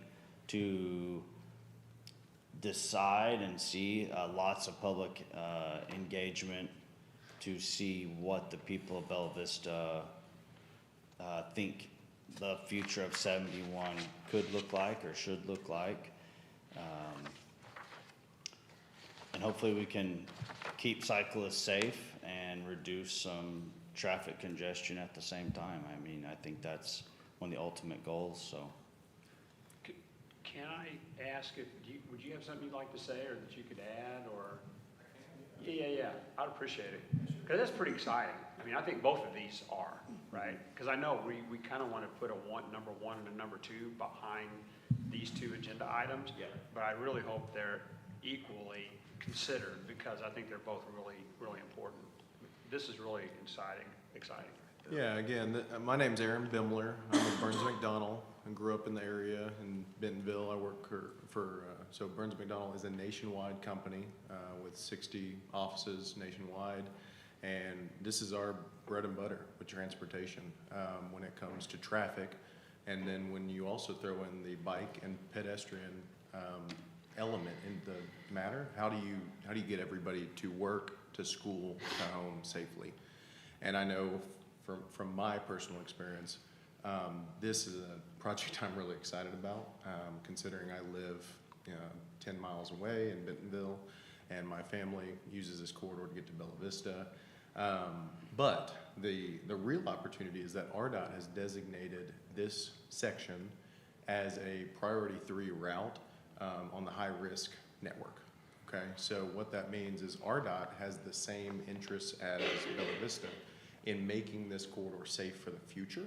to decide and see lots of public engagement to see what the people of Bella Vista think the future of 71 could look like or should look like. And hopefully we can keep cyclists safe and reduce some traffic congestion at the same time. I mean, I think that's one of the ultimate goals, so. Can I ask if, would you have something you'd like to say or that you could add or? Yeah, I'd appreciate it. Because that's pretty exciting. I mean, I think both of these are, right? Because I know we kind of want to put number one and a number two behind these two agenda items. Yeah. But I really hope they're equally considered because I think they're both really, really important. This is really exciting. Yeah, again, my name's Aaron Bimler. I'm with Burns McDonald. and grew up in the area in Bentonville. I work so Burns McDonnell is a nationwide company with 60 offices nationwide. And this is our bread and butter with transportation when it comes to traffic. And then when you also throw in the bike and pedestrian element in the matter, how do you get everybody to work, to school, to home safely? And I know from my personal experience, this is a project I'm really excited about, considering I live 10 miles away in Bentonville, and my family uses this corridor to get to Bella Vista. But the real opportunity is that RDOT has designated this section as a priority 3 route on the high-risk network. Okay, so what that means is RDOT has the same interests as Bella Vista in making this corridor safe for the future.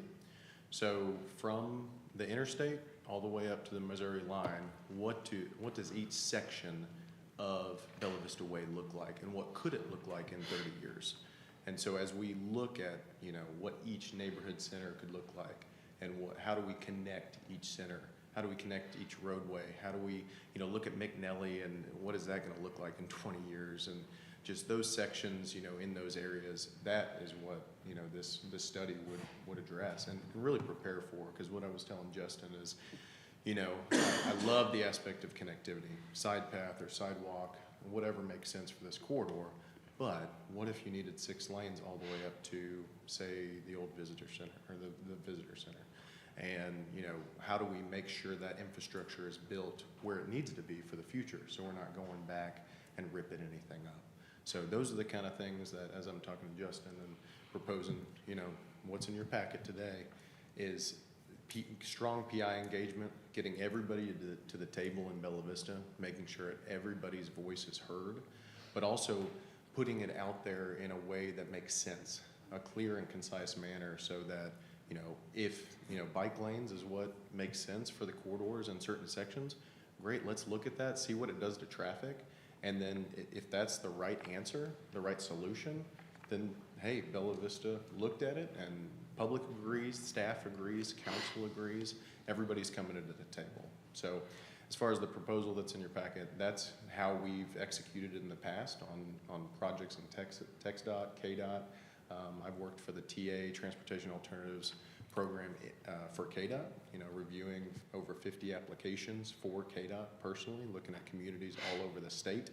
So from the interstate all the way up to the Missouri line, what does each section of Bella Vista Way look like, and what could it look like in 30 years? And so as we look at, what each neighborhood center could look like, and how do we connect each center? How do we connect each roadway? How do we, look at McNelly, and what is that going to look like in 20 years? And just those sections, in those areas, that is what, this study would address and really prepare for. Because what I was telling Justin is, I love the aspect of connectivity, side path or sidewalk, whatever makes sense for this corridor. But what if you needed 6 lanes all the way up to, say, the old visitor center or the visitor center? And, how do we make sure that infrastructure is built where it needs to be for the future, so we're not going back and ripping anything up? So those are the kind of things that, as I'm talking to Justin and proposing, what's in your packet today is strong PI engagement, getting everybody to the table in Bella Vista, making sure everybody's voice is heard, but also putting it out there in a way that makes sense, a clear and concise manner, so that, if, bike lanes is what makes sense for the corridors in certain sections, great, let's look at that, see what it does to traffic, and then if that's the right answer, the right solution, then, hey, Bella Vista looked at it, and public agrees, staff agrees, council agrees, everybody's coming into the table. So as far as the proposal that's in your packet, that's how we've executed it in the past on projects in TxDOT, KDOT. I've worked for the TA, Transportation Alternatives Program for KDOT, reviewing over 50 applications for KDOT personally, looking at communities all over the state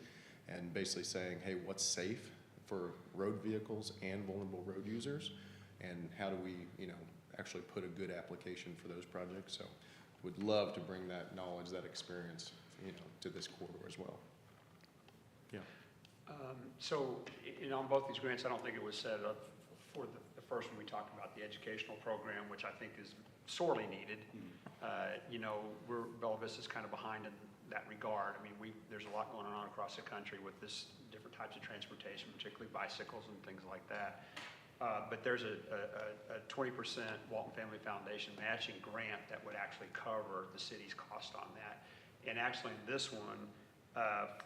and basically saying, hey, what's safe for road vehicles and vulnerable road users, and how do we, actually put a good application for those projects. So would love to bring that knowledge, that experience, to this corridor as well. Yeah. So, on both these grants, I don't think it was said for the first one we talked about, the educational program, which I think is sorely needed. Bella Vista's kind of behind in that regard. I mean, there's a lot going on across the country with this different types of transportation, particularly bicycles and things like that. But there's a 20% Walton Family Foundation matching grant that would actually cover the city's cost on that. And actually, this one,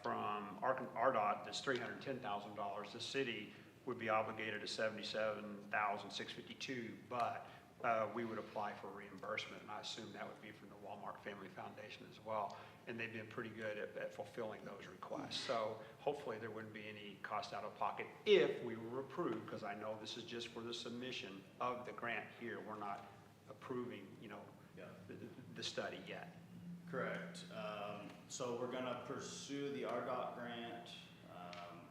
from RDOT, that's $310,000. The city would be obligated to $77,652, but we would apply for reimbursement, and I assume that would be from the Walmart Family Foundation as well. And they've been pretty good at fulfilling those requests. So hopefully there wouldn't be any cost out of pocket if we were approved, because I know this is just for the submission of the grant here. We're not approving, the study yet. Correct. So we're gonna pursue the RDOT grant.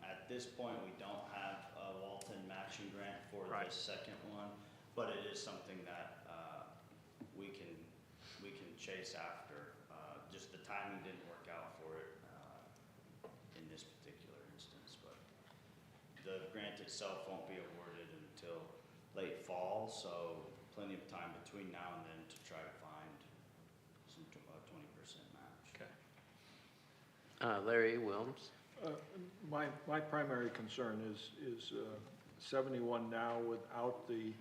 At this point, we don't have a Walton matching grant for Right. this second one, but it is something that we can chase after. Just the timing didn't work out for it in this particular instance, but the grant itself won't be awarded until late fall, so plenty of time between now and then to try to find some 20% match. Okay. Larry Wilms? My primary concern is 71 now without the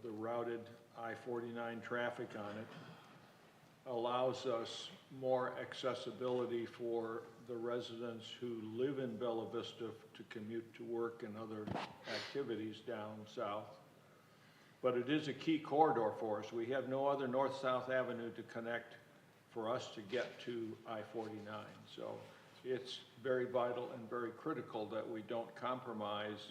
routed I-49 traffic on it allows us more accessibility for the residents who live in Bella Vista to commute to work and other activities down south. but it is a key corridor for us. We have no other north-south avenue to connect for us to get to I-49. So it's very vital and very critical that we don't compromise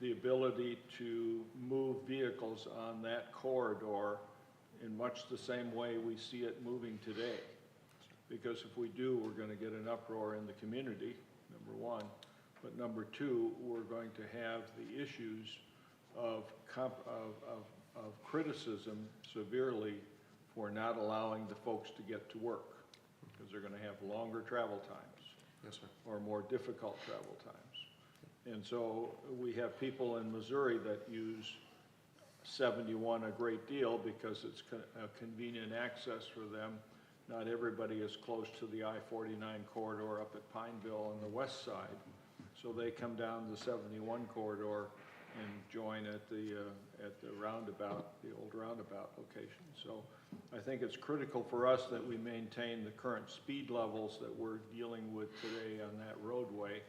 the ability to move vehicles on that corridor in much the same way we see it moving today. Because if we do, we're going to get an uproar in the community, number one. But number two, we're going to have the issues of criticism severely for not allowing the folks to get to work, because they're going to have longer travel times. Yes, sir. Or more difficult travel times. And so we have people in Missouri that use 71 a great deal because it's a convenient access for them. Not everybody is close to the I-49 corridor up at Pineville on the west side. So they come down the 71 corridor and join at the roundabout, the old roundabout location. So I think it's critical for us that we maintain the current speed levels that we're dealing with today on that roadway,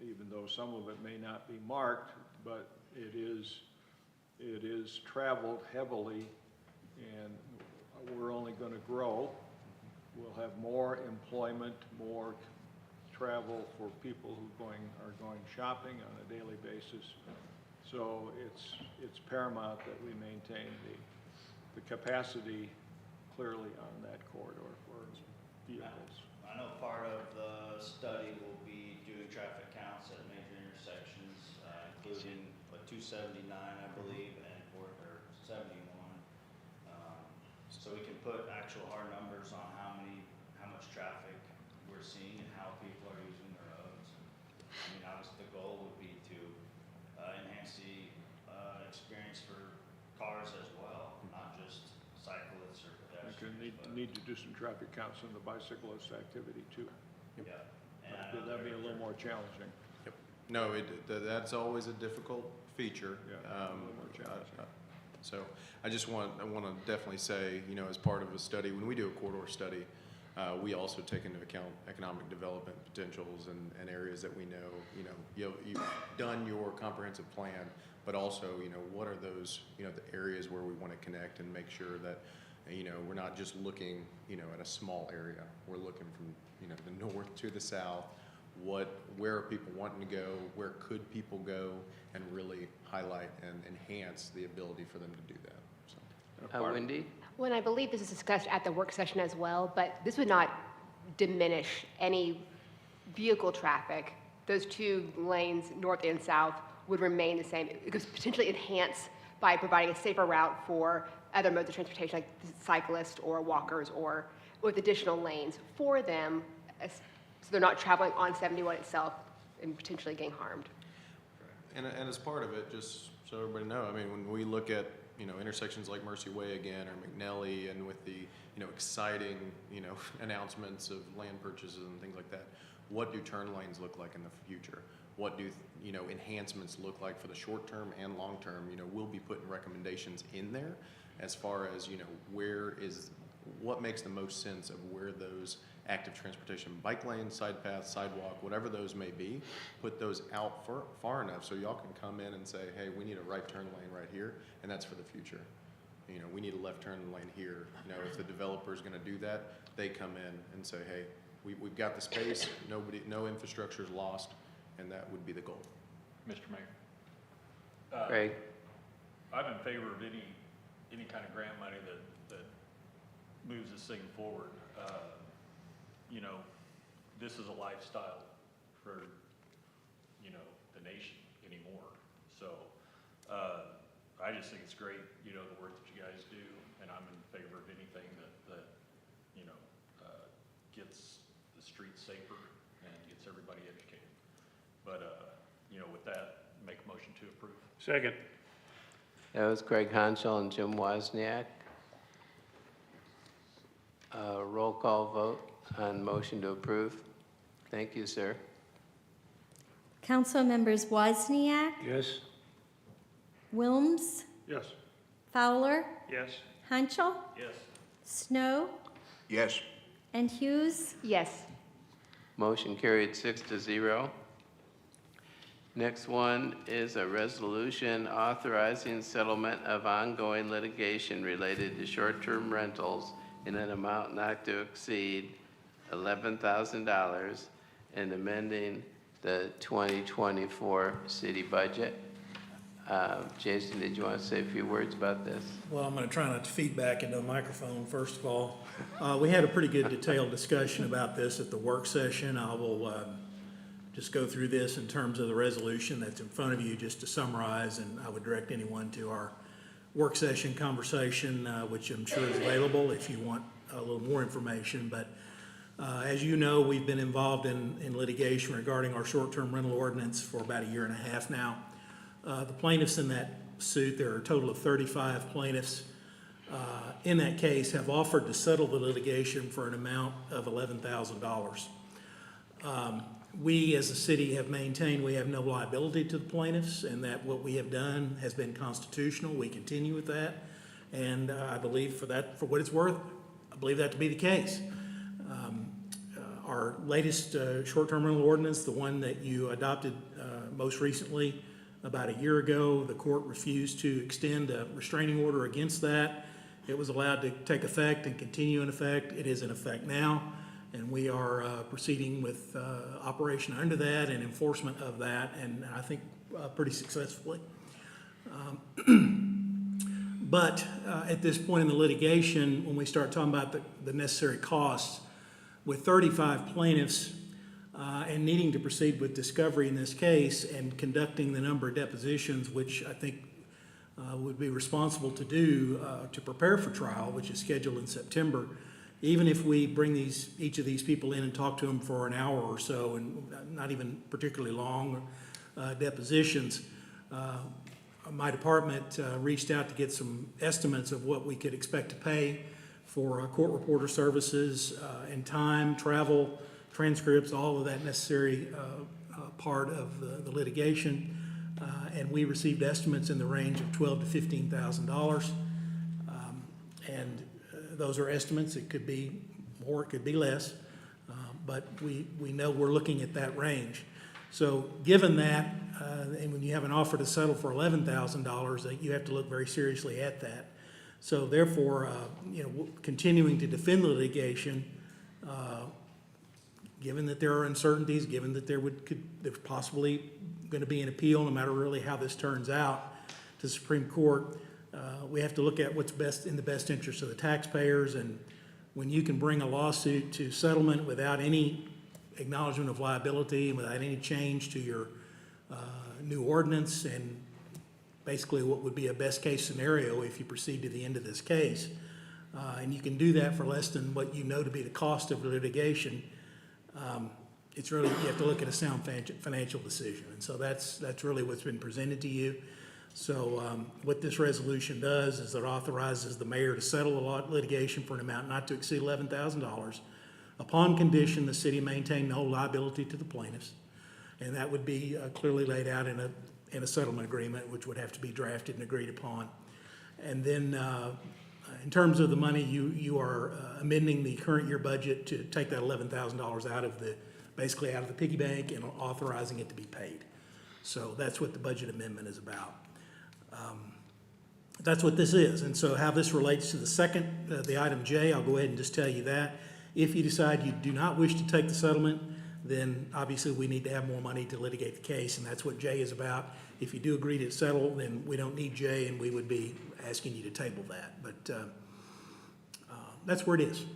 even though some of it may not be marked, but it is traveled heavily, and we're only going to grow. We'll have more employment, more travel for people who are going shopping on a daily basis. So it's paramount that we maintain the capacity clearly on that corridor for vehicles. I know part of the study will be doing traffic counts at major intersections, including 279, I believe, and 71. So we can put actual hard numbers on how much traffic we're seeing and how people are using the roads. I mean, obviously the goal would be to enhance the experience for cars as well, not just cyclists or We pedestrians. need to do some traffic counts in the bicyclist activity too. Yeah. And I know That'd be a little more challenging. Yep. No, that's always a difficult feature. Yeah, a little more challenging. So I want to definitely say, as part of a study, when we do a corridor study, we also take into account economic development potentials and areas that we know, you've done your comprehensive plan, but also, what are those, the areas where we want to connect and make sure that, we're not just looking, at a small area. We're looking from, the north to the south. Where are people wanting to go? Where could people go? And really highlight and enhance the ability for them to do that. So. Wendy? Well, and I believe this is discussed at the work session as well, but this would not diminish any vehicle traffic. Those two lanes, north and south, would remain the same. It could potentially enhance by providing a safer route for other modes of transportation, like cyclists or walkers, or with additional lanes for them, so they're not traveling on 71 itself and potentially getting harmed. And as part of it, just so everybody know, I mean, when we look at, intersections like Mercy Way again, or McNelly, and with the, exciting, announcements of land purchases and things like that, what do turn lanes look like in the future? What do, enhancements look like for the short term and long term? We'll be putting recommendations in there as far as, what makes the most sense of where those active transportation, bike lanes, side paths, sidewalk, whatever those may be, put those out far enough so y'all can come in and say, hey, we need a right turn lane right here, and that's for the future. We need a left turn lane here. If the developer's gonna do that, they come in and say, hey, we've got the space, no infrastructure's lost, and that would be the goal. Mr. Mayor. Craig? I'm in favor of any kind of grant money that moves this thing forward. This is a lifestyle for, the nation anymore. So, I just think it's great, the work that you guys do, and I'm in favor of anything that gets the streets safer and gets everybody educated. But, with that, make a motion to approve. Second. That was Craig Hanschel and Jim Wozniak. Roll call vote on motion to approve. Thank you, sir. Council members Wozniak, Yes. Wilms, Yes. Fowler, Yes. Hanschel, Yes. Snow, Yes. and Hughes. Yes. Motion carried 6-0. Next one is a resolution authorizing settlement of ongoing litigation related to short-term rentals in an amount not to exceed $11,000 and amending the 2024 city budget. Jason, did you want to say a few words about this? Well, I'm going to try not to feedback into the microphone, first of all. We had a pretty good detailed discussion about this at the work session. I will just go through this in terms of the resolution that's in front of you, just to summarize, and I would direct anyone to our work session conversation, which I'm sure is available if you want a little more information. But as you know, we've been involved in litigation regarding our short-term rental ordinance for about a year and a half now. The plaintiffs in that suit, there are a total of 35 plaintiffs in that case, have offered to settle the litigation for an amount of $11,000. We as a city have maintained we have no liability to the plaintiffs, and that what we have done has been constitutional. We continue with that, and I believe for what it's worth, I believe that to be the case. Our latest short-term rental ordinance, the one that you adopted most recently about a year ago, the court refused to extend a restraining order against that. It was allowed to take effect and continue in effect. It is in effect now, and we are proceeding with operation under that and enforcement of that, and I think pretty successfully. But at this point in the litigation, when we start talking about the necessary costs, with 35 plaintiffs and needing to proceed with discovery in this case and conducting the number of depositions, which I think would be responsible to do to prepare for trial, which is scheduled in September, even if we bring each of these people in and talk to them for an hour or so, and not even particularly long depositions, my department reached out to get some estimates of what we could expect to pay for court reporter services and time, travel, transcripts, all of that necessary part of the litigation. And we received estimates in the range of $12,000 to $15,000. And those are estimates. It could be more, it could be less, but we know we're looking at that range. So given that, and when you have an offer to settle for $11,000, you have to look very seriously at that. So therefore, continuing to defend the litigation, given that there are uncertainties, given that there's possibly going to be an appeal, no matter really how this turns out to the Supreme Court, we have to look at what's best in the best interest of the taxpayers. And when you can bring a lawsuit to settlement without any acknowledgement of liability and without any change to your new ordinance, and basically what would be a best case scenario if you proceed to the end of this case, and you can do that for less than what you know to be the cost of litigation, it's really, you have to look at a sound financial decision. And so that's really what's been presented to you. So what this resolution does is it authorizes the mayor to settle the litigation for an amount not to exceed $11,000 upon condition the city maintain no liability to the plaintiffs. And that would be clearly laid out in a settlement agreement, which would have to be drafted and agreed upon. And then in terms of the money, you are amending the current year budget to take that $11,000 basically out of the piggy bank and authorizing it to be paid. So that's what the budget amendment is about. That's what this is. And so how this relates to the second, the item J, I'll go ahead and just tell you that. If you decide you do not wish to take the settlement, then obviously we need to have more money to litigate the case, and that's what J is about. If you do agree to settle, then we don't need J, and we would be asking you to table that. But that's where it is.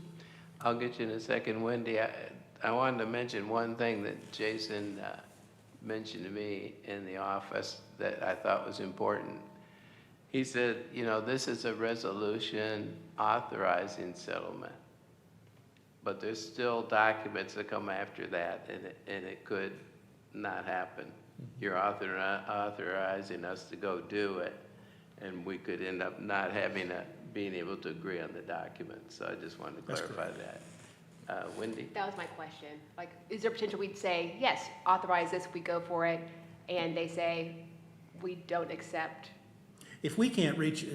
I'll get you in a second, Wendy. I wanted to mention one thing that Jason mentioned to me in the office that I thought was important. He said, this is a resolution authorizing settlement, but there's still documents that come after that, and it could not happen. You're authorizing us to go do it, and we could end up not being able to agree on the documents. So I just wanted to clarify that. Wendy? That was my question. Like, is there potential we'd say, yes, authorize this, we go for it, and they say, we don't accept? If we can't reach,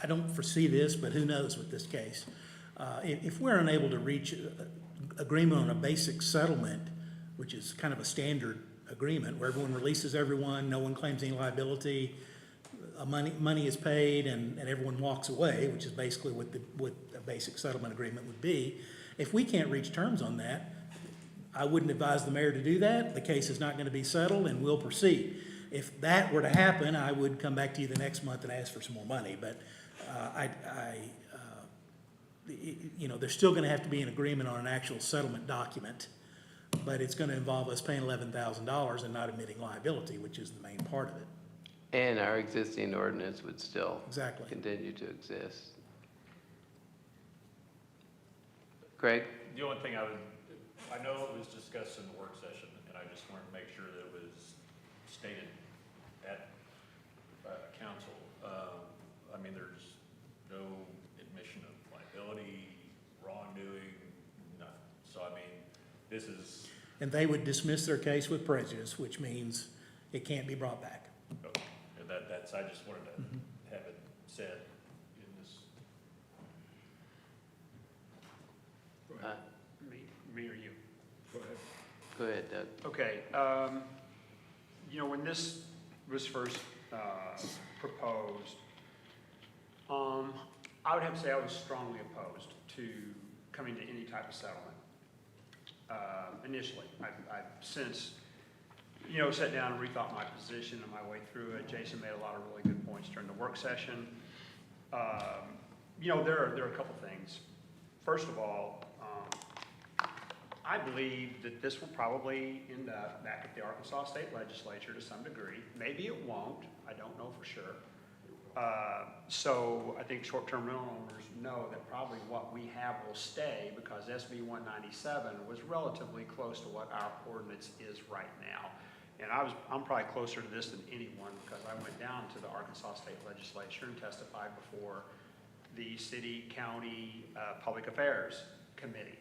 I don't foresee this, but who knows with this case. If we're unable to reach agreement on a basic settlement, which is kind of a standard agreement where everyone releases everyone, no one claims any liability, money is paid and everyone walks away, which is basically what a basic settlement agreement would be. If we can't reach terms on that, I wouldn't advise the mayor to do that. The case is not going to be settled and we'll proceed. If that were to happen, I would come back to you the next month and ask for some more money. But you know, there's still going to have to be an agreement on an actual settlement document, but it's going to involve us paying $11,000 and not admitting liability, which is the main part of it. And our existing ordinance would still Exactly. continue to exist. Craig? The only thing I know it was discussed in the work session, and I just wanted to make sure that it was stated at council. I mean, there's no admission of liability, wrongdoing, nothing. So, I mean, this is, And they would dismiss their case with prejudice, which means it can't be brought back. okay. That's, I just wanted to have it said in this. Me or you? Go ahead, Doug. Okay, you know, when this was first proposed, I would have to say I was strongly opposed to coming to any type of settlement. Initially, I've since, you know, sat down and rethought my position and my way through it. Jason made a lot of really good points during the work session. You know, there are a couple things. First of all, I believe that this will probably end up back at the Arkansas State Legislature to some degree. Maybe it won't. I don't know for sure. So I think short-term rental owners know that probably what we have will stay because SB 197 was relatively close to what our ordinance is right now. And I'm probably closer to this than anyone because I went down to the Arkansas State Legislature and testified before the City County Public Affairs Committee,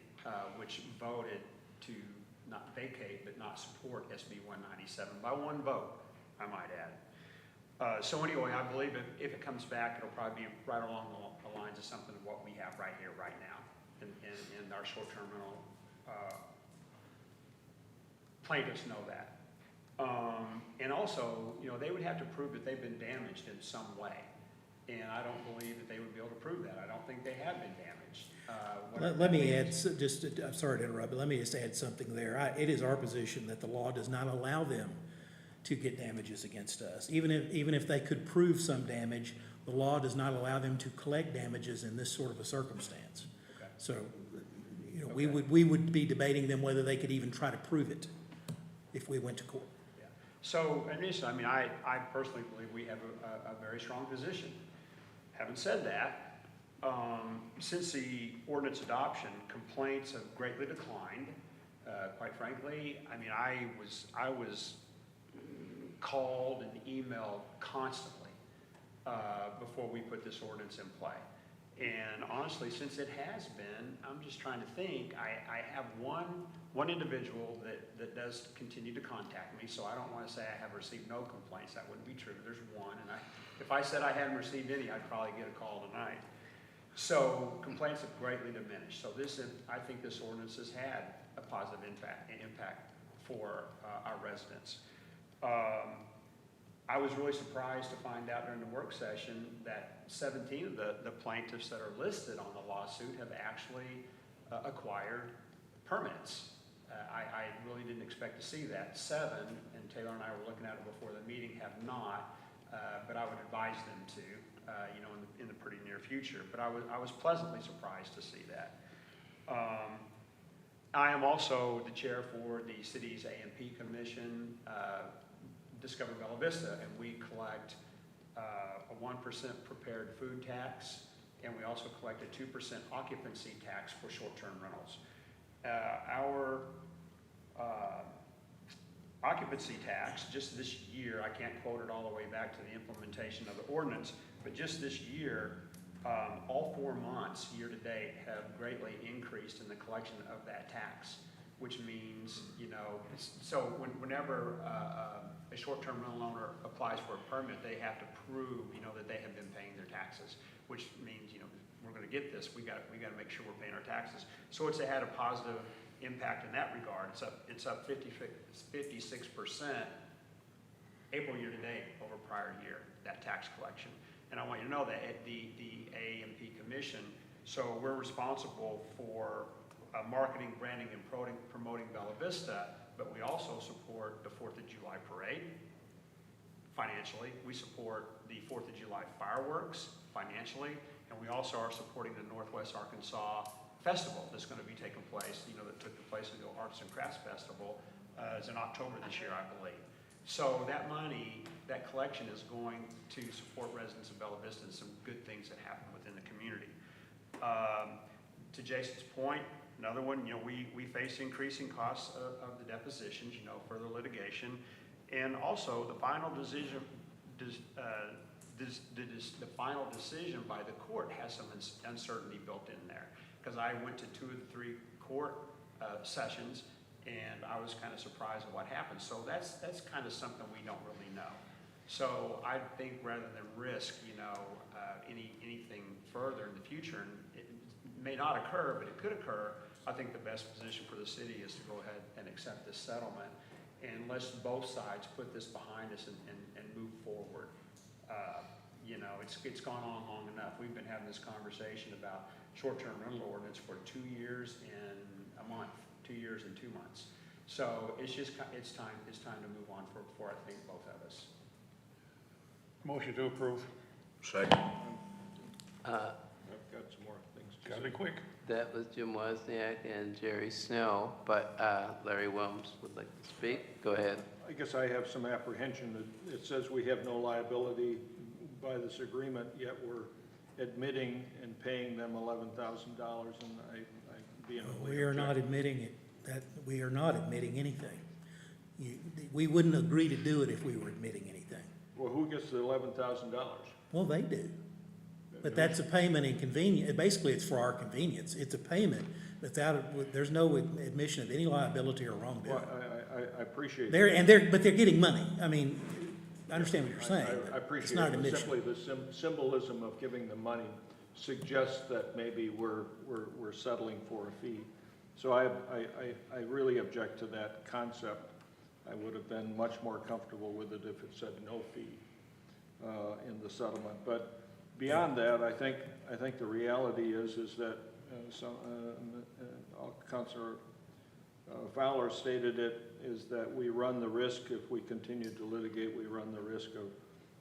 which voted to not vacate but not support SB 197 by one vote, I might add. So anyway, I believe if it comes back, it'll probably be right along the lines of something of what we have right here, right now, in our short-term rental. Plaintiffs know that. And also, you know, they would have to prove that they've been damaged in some way. And I don't believe that they would be able to prove that. I don't think they have been damaged. Let me add, I'm sorry to interrupt, but let me just add something there. It is our position that the law does not allow them to get damages against us. Even if they could prove some damage, the law does not allow them to collect damages in this sort of a circumstance. Okay. So, you know, Okay. we would be debating them whether they could even try to prove it if we went to court. Yeah. So, initially, I mean, I personally believe we have a very strong position. Having said that, since the ordinance adoption, complaints have greatly declined. Quite frankly, I mean, I was called and emailed constantly before we put this ordinance in play. And honestly, since it has been, I'm just trying to think, I have one individual that does continue to contact me, so I don't want to say I have received no complaints. That wouldn't be true. There's one, and if I said I hadn't received any, I'd probably get a call tonight. So complaints have greatly diminished. So I think this ordinance has had a positive impact for our residents. I was really surprised to find out during the work session that 17 of the plaintiffs that are listed on the lawsuit have actually acquired permits. I really didn't expect to see that. 7, and Taylor and I were looking at it before the meeting, have not, but I would advise them to, you know, in the pretty near future. But I was pleasantly surprised to see that. I am also the chair for the city's A&P Commission, Discover Bella Vista, and we collect a 1% prepared food tax, and we also collect a 2% occupancy tax for short-term rentals. Our occupancy tax, just this year, I can't quote it all the way back to the implementation of the ordinance, but just this year, all 4 months, year to date, have greatly increased in the collection of that tax, which means, you know, so whenever a short-term rental owner applies for a permit, they have to prove, you know, that they have been paying their taxes, which means, you know, we're going to get this, we got to make sure we're paying our taxes. So it's had a positive impact in that regard. It's up 56% April year to date over prior year, that tax collection. And I want you to know that the AAMP Commission, so we're responsible for marketing, branding, and promoting Bella Vista, but we also support the 4th of July parade financially. We support the 4th of July fireworks financially, and we also are supporting the Northwest Arkansas Festival that's going to be taking place, that took place in the Arts and Crafts Festival, is in October this year, I believe. So that money, that collection is going to support residents of Bella Vista and some good things that happen within the community. To Jason's point, another one, we face increasing costs of the depositions, further litigation, and also the final decision, the final decision by the court has some uncertainty built in there. Because I went to 2 of the 3 court sessions, and I was kind of surprised at what happened. So that's kind of something we don't really know. So I think rather than risk, anything further in the future, and it may not occur, but it could occur, I think the best position for the city is to go ahead and accept this settlement, and let's both sides put this behind us and move forward. It's gone on long enough. We've been having this conversation about short-term rental ordinance for 2 years and a month, 2 years and 2 months. So it's time to move on for I think both of us. Motion to approve. Second. I've got some more things to say. Gotta be quick. That was Jim Wozniak and Jerry Snow, but Larry Wilms would like to speak. Go ahead. I guess I have some apprehension that it says we have no liability by this agreement, yet we're admitting and paying them $11,000, and I vehemently We are not admitting it, we are not admitting anything. We wouldn't agree to do it if we were admitting anything. Well, who gets the $11,000? Well, they do. But that's a payment in convenience. Basically, it's for our convenience. It's a payment there's no admission of any liability or wrongdoing. Well, I appreciate that. But they're getting money. I mean, I understand what you're saying. I appreciate it's not it. admission. Simply the symbolism of giving the money suggests that maybe we're settling for a fee. So I really object to that concept. I would have been much more comfortable with it if it said no fee in the settlement. But beyond that, I think the reality is that Councilor Fowler stated it, is that we run the risk, if we continue to litigate, we run the risk of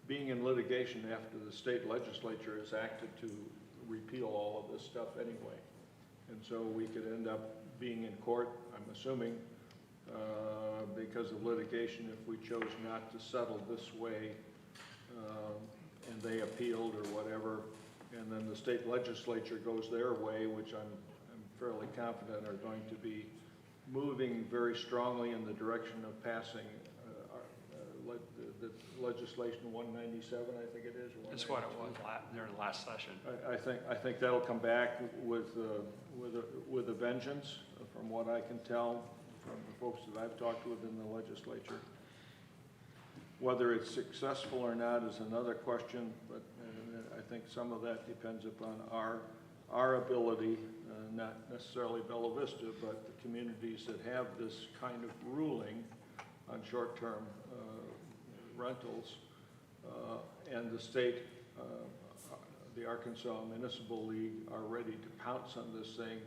being in litigation after the state legislature has acted to repeal all of this stuff anyway. And so we could end up being in court, I'm assuming, because of litigation if we chose not to settle this way, and they appealed or whatever, and then the state legislature goes their way, which I'm fairly confident are going to be moving very strongly in the direction of passing the legislation 197, I think it is. That's what it was during the last session. I think that'll come back with a vengeance, from what I can tell from the folks that I've talked with in the legislature. Whether it's successful or not is another question, but I think some of that depends upon our ability, not necessarily Bella Vista, but the communities that have this kind of ruling on short-term rentals, and the state, the Arkansas Municipal League are ready to pounce on this thing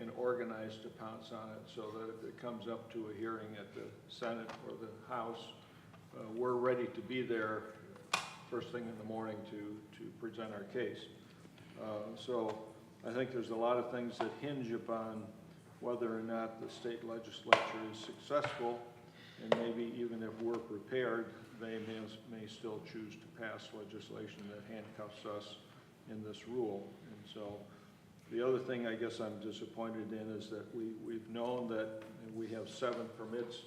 and organize to pounce on it, so that if it comes up to a hearing at the Senate or the House, we're ready to be there first thing in the morning to present our case. So I think there's a lot of things that hinge upon whether or not the state legislature is successful, and maybe even if we're prepared, they may still choose to pass legislation that handcuffs us in this rule. And so the other thing I guess I'm disappointed in is that we've known that we have 7 permits,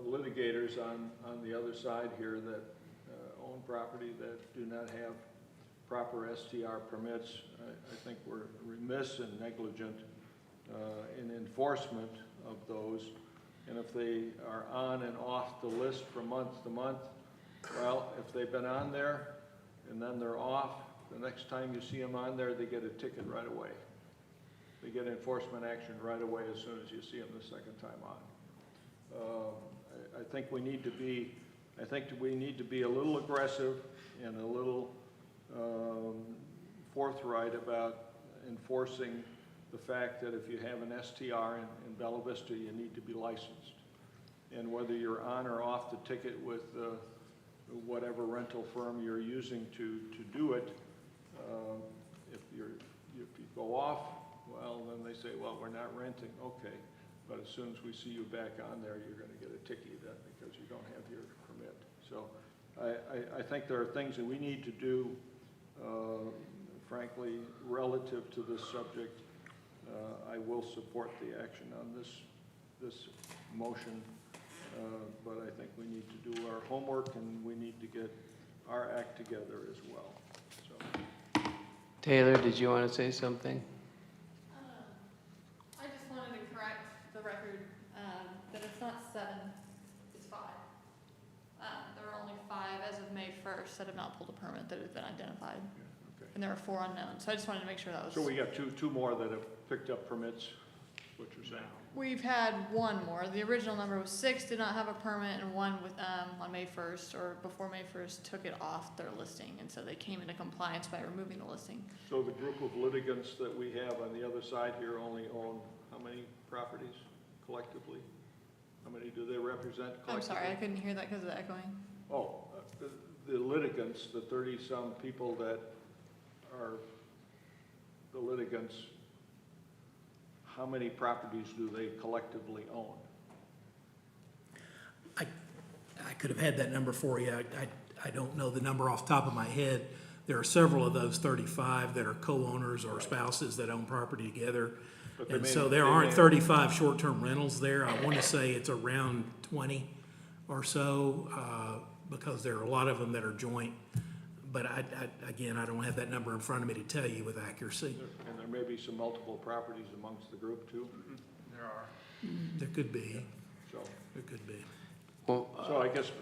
litigators on the other side here that own property that do not have proper STR permits. I think we're remiss and negligent in enforcement of those. And if they are on and off the list from month to month, well, if they've been on there and then they're off, the next time you see them on there, they get a ticket right away. they get enforcement action right away as soon as you see them the second time on. I think we need to be, a little aggressive and a little forthright about enforcing the fact that if you have an STR in Bella Vista, you need to be licensed. And whether you're on or off the ticket with whatever rental firm you're using to do it, if you go off, well, then they say, well, we're not renting, okay. But as soon as we see you back on there, you're gonna get a ticket then because you don't have your permit. So I think there are things that we need to do, frankly, relative to this subject. I will support the action on this motion, but I think we need to do our homework and we need to get our act together as well. So. Taylor, did you want to say something? I just wanted to correct the record, that it's not 7, it's 5. There are only 5 as of May 1st that have not pulled a permit that have been identified. Okay. And there are 4 unknown, so I just wanted to make sure that was. So we got two more that have picked up permits, what you're saying? We've had 1 more. The original number was 6 did not have a permit, and 1 with, on May 1st, or before May 1st, took it off their listing, and so they came into compliance by removing the listing. So the group of litigants that we have on the other side here only own how many properties collectively? How many do they represent collectively? I'm sorry, I couldn't hear that because of the echoing. Oh, the litigants, the 30-some people that are the litigants, how many properties do they collectively own? I could have had that number for you. I don't know the number off the top of my head. There are several of those 35 that are co-owners or spouses that own property together. But they And may- so there they aren't may- 35 short-term rentals there. I want to say it's around 20 or so, because there are a lot of them that are joint. But again, I don't have that number in front of me to tell you with accuracy. And there may be some multiple properties amongst the group too, There are. There could be, so. there could be. Well, So I guess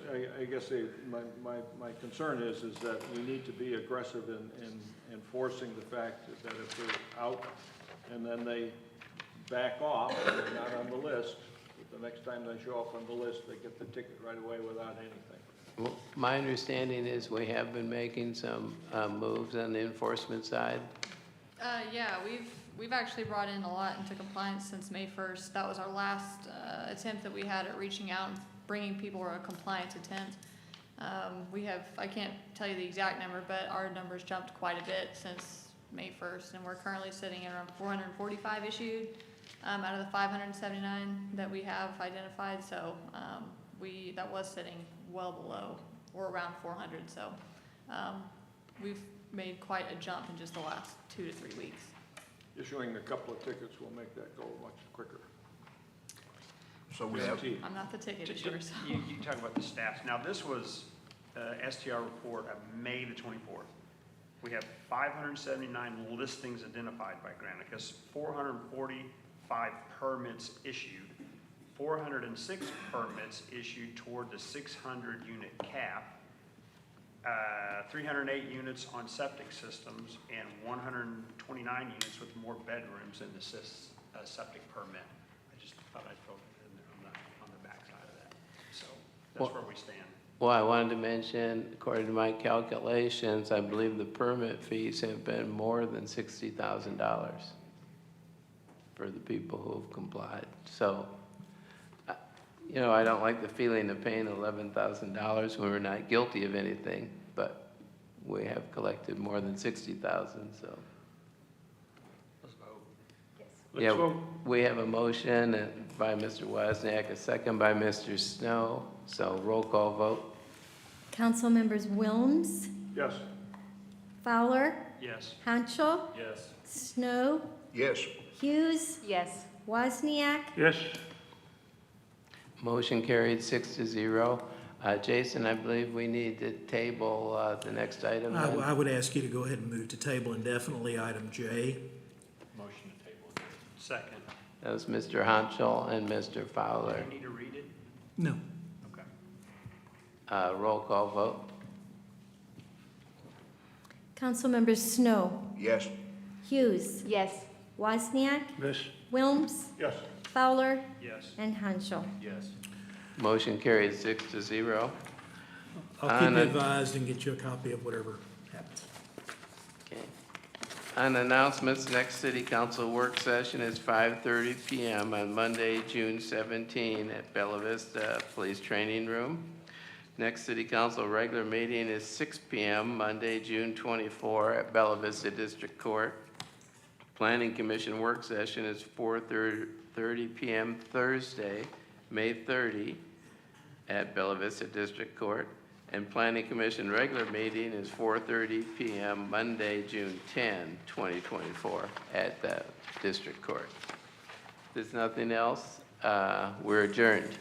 my concern is that we need to be aggressive in enforcing the fact that if they're out and then they back off and they're not on the list, that the next time they show up on the list, they get the ticket right away without anything. well, my understanding is we have been making some moves on the enforcement side. Yeah, we've actually brought in a lot into compliance since May 1st. That was our last attempt that we had at reaching out and bringing people, or a compliance attempt. We have, I can't tell you the exact number, but our numbers jumped quite a bit since May 1st, and we're currently sitting at around 445 issued out of the 579 that we have identified. So that was sitting well below, or around 400. So we've made quite a jump in just the last 2 to 3 weeks. Issuing a couple of tickets will make that go much quicker. So we have, Guaranteed. I'm not the ticket issuer, so. You talk about the stats. Now, this was STR report of May the 24th. We have 579 listings identified by Granicus, 445 permits issued, 406 permits issued toward the 600-unit cap, 308 units on septic systems, and 129 units with more bedrooms in the septic permit. I just thought I'd throw it in there on the backside of that. So that's where we stand. Well, I wanted to mention, according to my calculations, I believe the permit fees have been more than $60,000 for the people who have complied. So, you know, I don't like the feeling of paying $11,000 when we're not guilty of anything, but we have collected more than $60,000, so. Let's vote. Yeah, Let's vote. we have a motion by Mr. Wozniak, a second by Mr. Snow, so roll call vote. Council members Wilms, Yes. Fowler, Yes. Hanschel, Yes. Snow, yes, Hughes, Yes. Wozniak, Yes, Motion carried 6-0. Jason, I believe we need to table the next item then. I would ask you to go ahead and move to table indefinitely item J. Motion to table. Second. That was Mr. Hanschel and Mr. Do Fowler. you need to read it? No. Okay. Roll call vote. Council members Snow, yes, Hughes, Yes. Wozniak, Yes. Wilms, Yes. Fowler, Yes. and Hanschel. Yes. Motion carried 6-0. I'll keep On you a- advised and get you a copy of whatever happens. Okay. On announcements, next city council work session is 5:30 PM on Monday, June 17 at Bella Vista Police Training Room. Next city council regular meeting is 6 PM Monday, June 24 at Bella Vista District Court. Planning Commission work session is 4:30 PM Thursday, May 30 at Bella Vista District Court. And Planning Commission regular meeting is 4:30 PM Monday, June 10, 2024 at the District Court. If there's nothing else, we're adjourned.